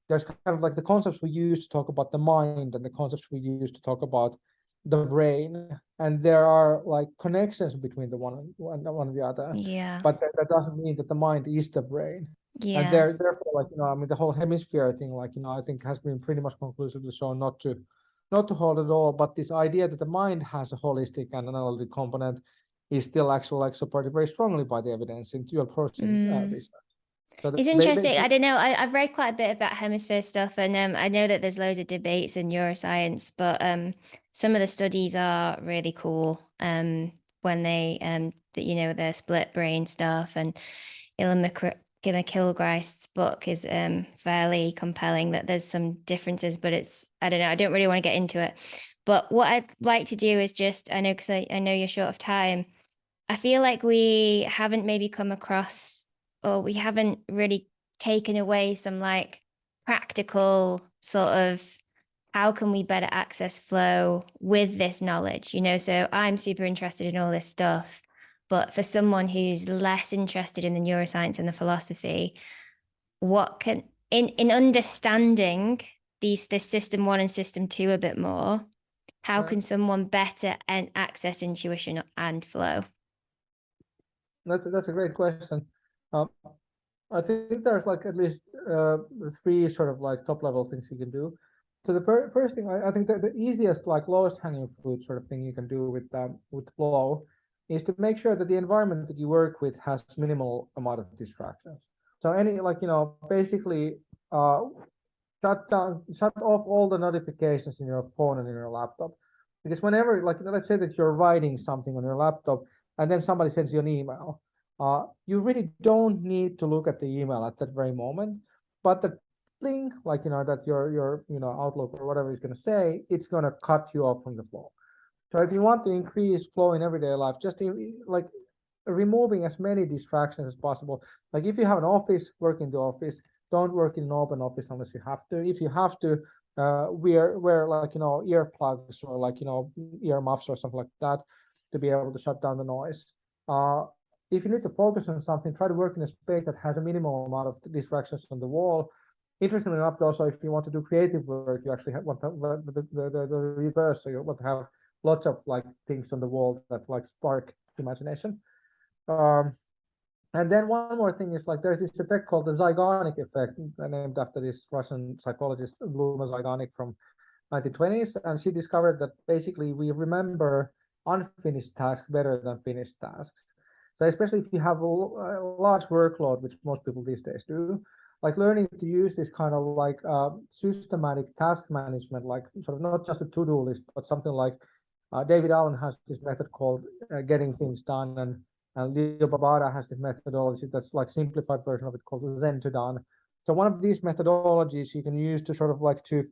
there's kind of like the concepts we use to talk about the mind and the concepts we use to talk about the brain, and there are, like, connections between the one and the other, yeah. but that doesn't mean that the mind is the brain. And Yeah. therefore, like, I mean, the whole hemisphere thing, like, I think has been pretty much conclusively shown not to hold at all. But this idea that the mind has a holistic and analytic component is still actually, like, supported very strongly by the evidence in dual processing Mm. research. So It's interesting. I don't know. I've read quite a bit about hemisphere stuff, and I know that there's loads of debates in neuroscience, but some of the studies are really cool. When they the split brain stuff, and Ilya McKilgreist's book is fairly compelling. That there's some differences, but I don't know. I don't really want to get into it. But what I'd like to do is just, I know, because I know you're short of time. I feel like we haven't maybe come across, or we haven't really taken away some, like, practical sort of how can we better access flow with this knowledge, So I'm super interested in all this stuff, but for someone who's less interested in the neuroscience and the philosophy, what can in understanding this system 1 and system 2 a bit more, how Right. can someone better and access intuition and flow? That's a great question. Um, I think there's, like, at least 3 sort of, like, top level things you can do. So the first thing, I think that the easiest, like lowest hanging fruit sort of thing you can do with flow is to make sure that the environment that you work with has minimal amount of distractions. So any, like, basically uh, shut off all the notifications in your phone and in your laptop. Because whenever, like, let's say that you're writing something on your laptop and then somebody sends you an email, you really don't need to look at the email at that very moment. But the thing, like, that your Outlook or whatever is going to say, it's going to cut you off from the flow. So if you want to increase flow in everyday life, just like removing as many distractions as possible. Like if you have an office, work in the office. Don't work in an open office unless you have to. If you have to, wear like earplugs or like ear muffs or something like that to be able to shut down the noise. If you need to focus on something, try to work in a space that has a minimal amount of distractions on the wall. Interestingly enough, also, if you want to do creative work, you actually want the reverse. So you want to have lots of like things on the wall that like spark imagination. Um, and then one more thing is like there's this effect called the Zeigarnik effect, named after this Russian psychologist Luma Zeigarnik from 1920s, and she discovered that basically we remember unfinished tasks better than finished tasks. So especially if you have a large workload, which most people these days do, like learning to use this kind of like systematic task management, like sort of not just a to-do list, but something like David Allen has this method called getting things done, and Leo Babauta has this methodology that's like simplified version of it called Zen to Done. So one of these methodologies you can use to sort of like to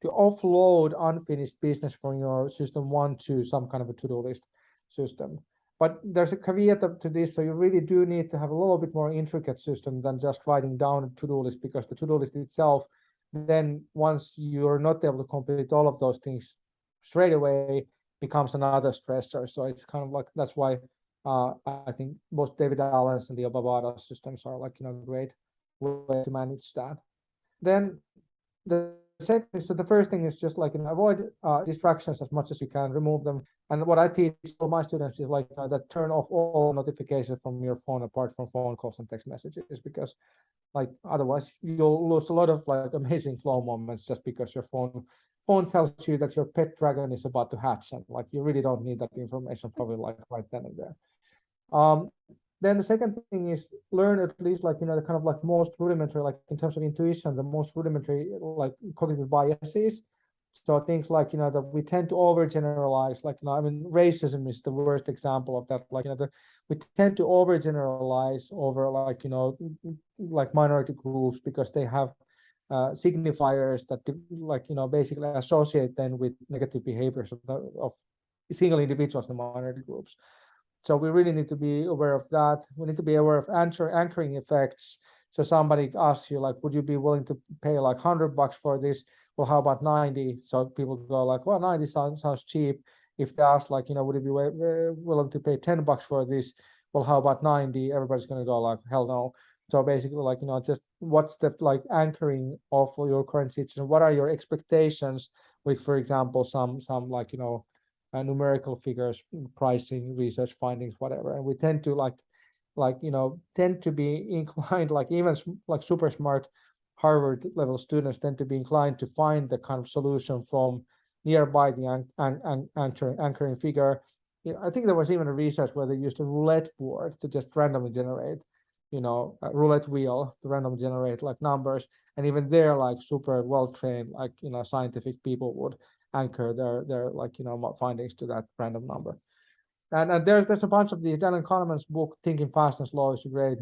offload unfinished business from your system one to some kind of a to-do list system. But there's a caveat to this, so you really do need to have a little bit more intricate system than just writing down a to-do list, because the to-do list itself, then once you're not able to complete all of those things straight away, becomes another stressor. So it's kind of like, that's why I think both David Allen's and the Babauta systems are like, great way to manage that. Then the second, so the first thing is just like avoid distractions as much as you can, remove them. And what I teach all my students is like that turn off all notifications from your phone apart from phone calls and text messages, because like otherwise you'll lose a lot of like amazing flow moments just because your phone tells you that your pet dragon is about to hatch, and like you really don't need that information probably like right then and there. Then the second thing is learn at least like the kind of like most rudimentary, like in terms of intuition, the most rudimentary like cognitive biases. So things like that we tend to overgeneralize, like I mean racism is the worst example of that. Like we tend to overgeneralize over like minority groups because they have signifiers that like basically associate them with negative behaviors of single individuals in minority groups. So we really need to be aware of that. We need to be aware of anchoring effects. So somebody asks you like, would you be willing to pay like $100 for this? Well, how about 90? So people go like, well, 90 sounds cheap. If they ask like, would you be willing to pay $10 for this? Well, how about 90? Everybody's going to go like, hell no. So basically like, just what's the like anchoring of your current situation? What are your expectations with, for example, some like, numerical figures, pricing, research findings, whatever. And we tend to tend to be inclined, like even like super smart Harvard level students tend to be inclined to find the kind of solution from nearby the anchoring figure. I think there was even a research where they used a roulette board to just randomly generate, a roulette wheel to randomly generate like numbers. And even there, like super well trained, like scientific people would anchor their like findings to that random number. And there's a bunch of these. Daniel Kahneman's book Thinking Fast and Slow is a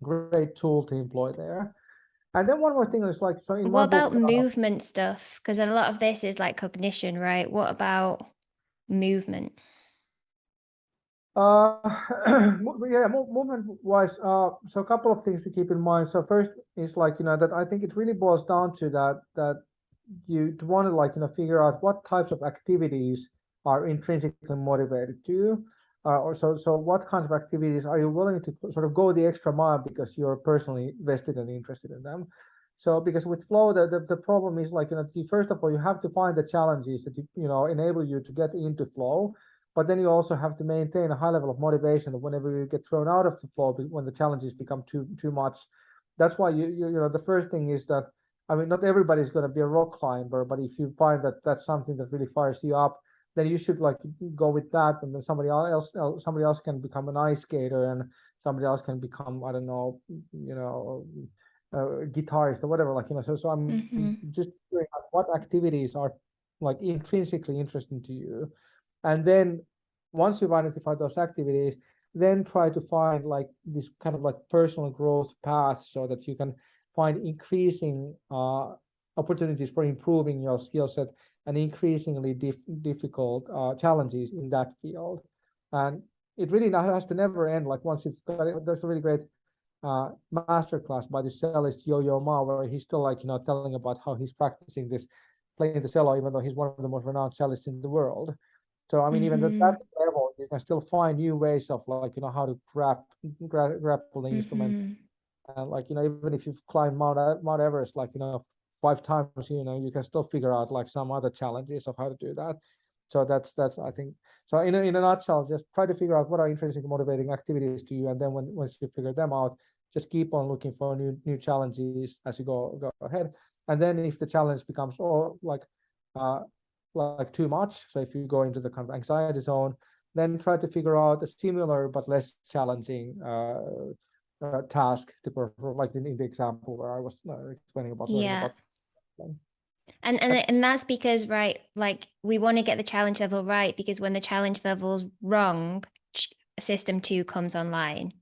great tool to employ there. And then one more thing is like, so in What my about book, movement stuff? Because a lot of this is like cognition, right? What about movement? yeah, movement wise, so a couple of things to keep in mind. So first is like that I think it really boils down to that you want to like figure out what types of activities are intrinsically motivated to you, or so what kinds of activities are you willing to sort of go the extra mile because you're personally vested and interested in them. So because with flow, the problem is like first of all you have to find the challenges that enable you to get into flow. But then you also have to maintain a high level of motivation that whenever you get thrown out of the flow, when the challenges become too much. That's why the first thing is that I mean, not everybody's going to be a rock climber, but if you find that that's something that really fires you up, then you should like go with that, and then somebody else can become an ice skater, and somebody else can become, I don't know, a guitarist or whatever. Like, so I'm just figuring out what activities are like intrinsically interesting to you, and then once you've identified those activities, then try to find like this kind of like personal growth path so that you can find increasing opportunities for improving your skill set and increasingly difficult challenges in that field. And it really has to never end. Like once you've got it, there's a really great masterclass by the cellist Yo-Yo Ma, where he's still like, telling about how he's practicing this, playing the cello, even though he's one of the most renowned cellists in the world. So I mean, even at that level, you can still find new ways of like, how to grapple the instrument. And like, even if you've climbed Mount Everest, like, 5 times, you can still figure out like some other challenges of how to do that. So that's I think, so in a nutshell, just try to figure out what are intrinsic motivating activities to you, and then once you figure them out, just keep on looking for new challenges as you go ahead. And then if the challenge becomes like too much, so if you go into the kind of anxiety zone, then try to figure out a similar but less challenging task to perform, like in the example where I was explaining about learning about. And that's because, right, like we want to get the challenge level right, because when the challenge level's wrong, system 2 comes online.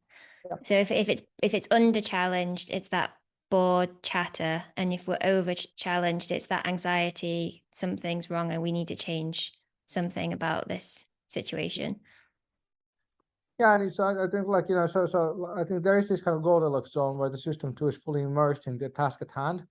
Yeah. So if it's under challenged, it's that bored chatter, and if we're over challenged, it's that anxiety, something's wrong and we need to change something about this situation. Yeah, and so I think like, so I think there is this kind of Goldilocks zone where the system 2 is fully immersed in the task at hand.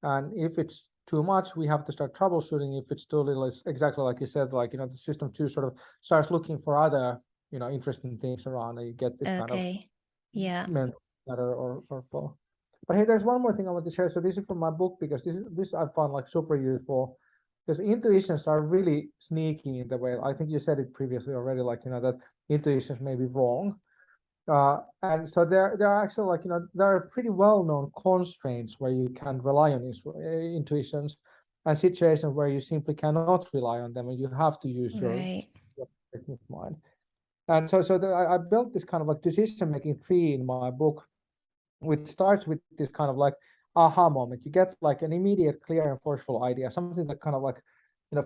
And if it's too much, we have to start troubleshooting. If it's too little, it's exactly like you said, like, the system 2 sort of starts looking for other, interesting things around, and you get this kind of mental matter or flow. But hey, there's one more thing I want to share. So this is from my book, because this I found like super useful, because intuitions are really sneaky in the way. I think you said it previously already, like, that intuitions may be wrong. And so there are actually like, there are pretty well-known constraints where you can rely on intuitions, and situations where you simply cannot rely on them and you have to use your mind. And so I built this kind of like decision-making tree in my book, which starts with this kind of like aha moment. You get like an immediate, clear and forceful idea, something that kind of like,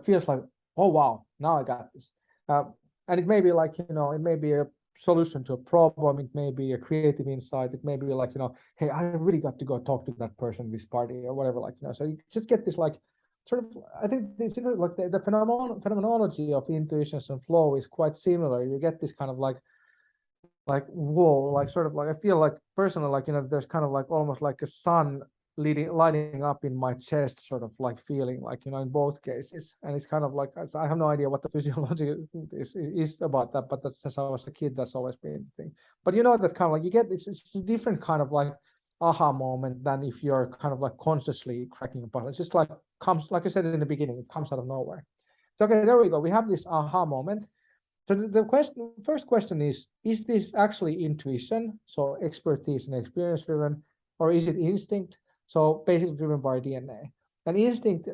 feels like, oh, wow, now I got this. And it may be like, it may be a solution to a problem. It may be a creative insight. It may be like, hey, I really got to go talk to that person, this party or whatever, like, so you just get this like sort of, I think it's like the phenomenology of intuitions and flow is quite similar. You get this kind of like whoa, like sort of like, I feel like personally, like, there's kind of like almost like a sun lighting up in my chest, sort of like feeling like, in both cases. And it's kind of like, I have no idea what the physiology is about that, but that's since I was a kid, that's always been the thing. But that kind of like, you get it's a different kind of like aha moment than if you're kind of like consciously cracking a button. It's just like comes, like I said in the beginning, it comes out of nowhere. So okay, there we go. We have this aha moment. So the first question is this actually intuition, so expertise and experience driven, or is it instinct, so basically driven by DNA? And instinct,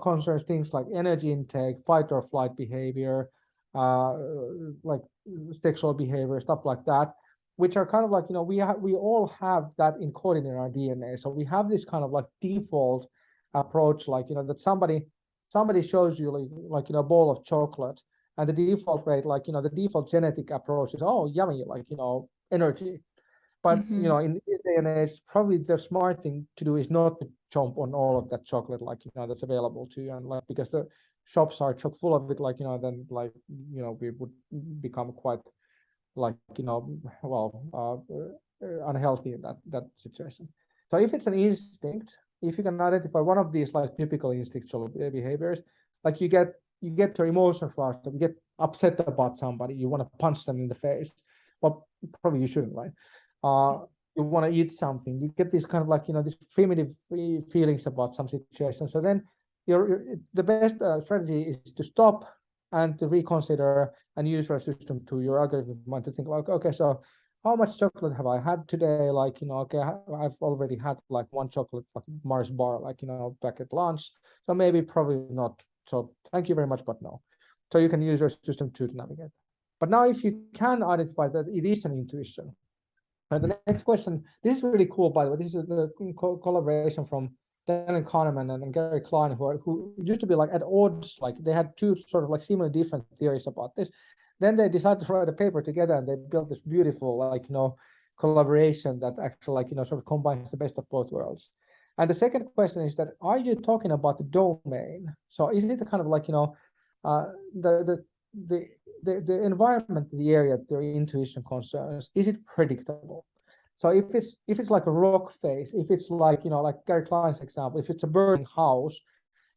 concerns things like energy intake, fight or flight behavior, like sexual behavior, stuff like that, which are kind of like, we all have that encoded in our DNA. So we have this kind of like default approach, like, that somebody shows you like a bowl of chocolate, and the default rate, like, the default genetic approach is, oh, yummy, like, energy. But, in this day and age, probably the smart thing to do is not to jump on all of that chocolate, like, that's available to you. And like, because the shops are chock full of it, like, then like, we would become quite like, unhealthy in that situation. So if it's an instinct, if you can identify one of these like typical instinctual behaviors, like you get your emotion flushed, you get upset about somebody, you want to punch them in the face, well, probably you shouldn't, right? You want to eat something, you get this kind of like, these primitive feelings about some situation. So then the best strategy is to stop and to reconsider and use your system to your algorithm mind to think like, okay, so how much chocolate have I had today? Like, okay, I've already had like one chocolate, like Mars bar, like, back at lunch. So maybe probably not. So thank you very much, but no. So you can use your system to navigate. But now if you can identify that it is an intuition. And the next question, this is really cool, by the way. This is the collaboration from Daniel Kahneman and Gary Klein, who used to be like at odds, like they had two sort of like seemingly different theories about this. Then they decided to write a paper together, and they built this beautiful, like, collaboration that actually, like, sort of combines the best of both worlds. And the second question is that, are you talking about the domain? So is it the kind of like, the the environment, the area that their intuition concerns, is it predictable? So if it's like a rock face, if it's like, like Gary Klein's example, if it's a burning house,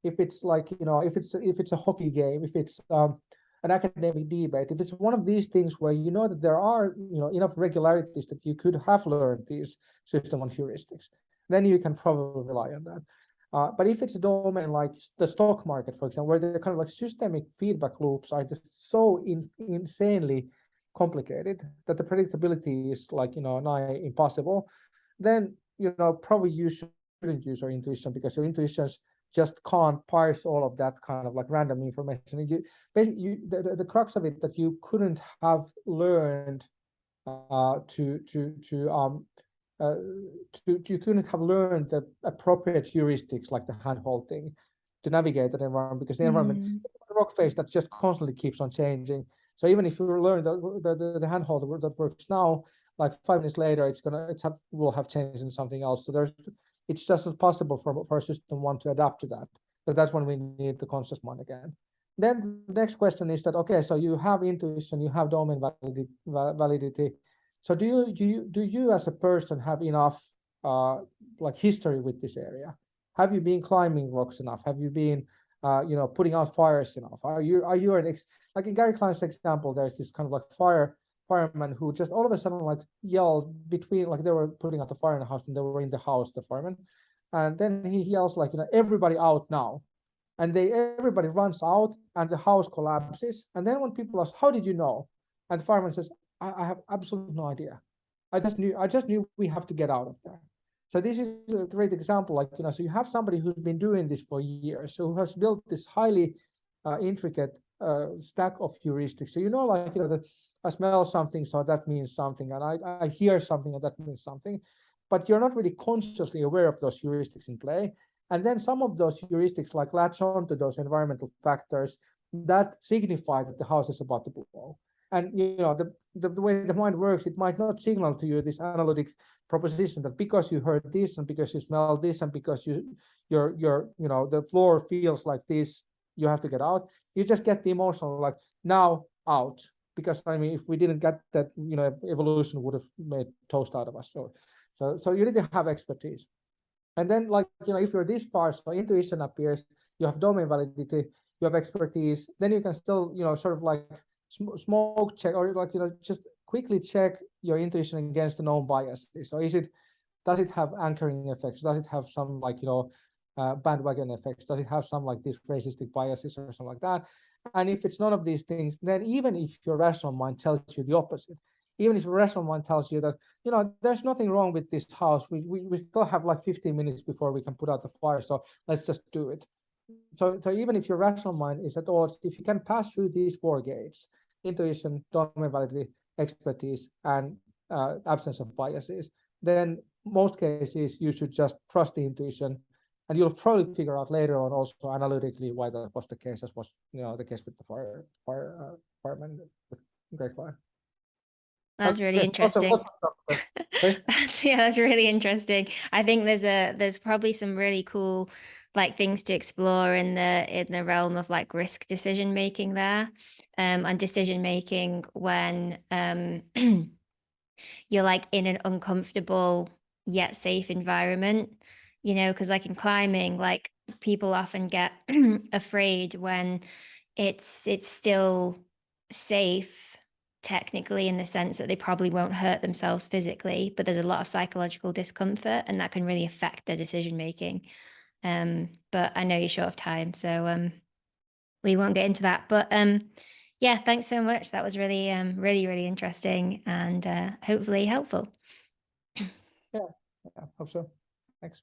if it's like, if it's a hockey game, if it's an academic debate, if it's one of these things where you know that there are, enough regularities that you could have learned these system on heuristics, then you can probably rely on that. But if it's a domain like the stock market, for example, where the kind of like systemic feedback loops are just so insanely complicated that the predictability is like, nigh impossible, then, probably you shouldn't use your intuition, because your intuitions just can't parse all of that kind of like random information. And you basically, the crux of it, that you couldn't have learned you couldn't have learned the appropriate heuristics like the hand-holding to navigate that environment, because the environment, the rock face that just constantly keeps on changing. So even if you learn the handhold that works now, like 5 minutes later, will have changed in something else. So it's just not possible for system one to adapt to that. So that's when we need the conscious mind again. Then the next question is that, okay, so you have intuition, you have domain validity. So do you as a person have enough like history with this area? Have you been climbing rocks enough? Have you been putting out fires enough? Are you like in Gary Klein's example, there's this kind of like fireman who just all of a sudden like yelled between, like they were putting out the fire in the house and they were in the house, the fireman, and then he yells like, everybody out now. And everybody runs out and the house collapses. And then when people ask, how did you know? And the fireman says, I have absolutely no idea. I just knew we have to get out of there. So this is a great example, like, so you have somebody who's been doing this for years, so who has built this highly intricate stack of heuristics. So, like, that I smell something, so that means something, and I hear something, and that means something, but you're not really consciously aware of those heuristics in play. And then some of those heuristics like latch on to those environmental factors that signify that the house is about to blow. And the way the mind works, it might not signal to you this analytic proposition that because you heard this and because you smell this and because the floor feels like this, you have to get out. You just get the emotional like now out, because I mean, if we didn't get that, evolution would have made toast out of us. So you need to have expertise. And then, like, if you're this far, so intuition appears, you have domain validity, you have expertise, then you can still, sort of like smoke check, or like, just quickly check your intuition against the known biases. So does it have anchoring effects? Does it have some like, bandwagon effects? Does it have some like these racistic biases or something like that? And if it's none of these things, then even if your rational mind tells you the opposite, even if your rational mind tells you that, there's nothing wrong with this house, we still have like 15 minutes before we can put out the fire, so let's just do it. So even if your rational mind is at odds, if you can pass through these 4 gates, intuition, domain validity, expertise, and absence of biases, then most cases you should just trust the intuition, and you'll probably figure out later on also analytically why that was the case, as was the case with the fireman with Greg Fire. That's really interesting. That's really interesting. I think there's probably some really cool like things to explore in the realm of like risk decision making there, and decision making when you're like in an uncomfortable yet safe environment, because like in climbing, like people often get afraid when it's still safe technically, in the sense that they probably won't hurt themselves physically, but there's a lot of psychological discomfort and that can really affect their decision making. But I know you're short of time, so we won't get into that. But Yeah, thanks so much. That was really, really interesting and hopefully helpful. Yeah, hope so. Thanks.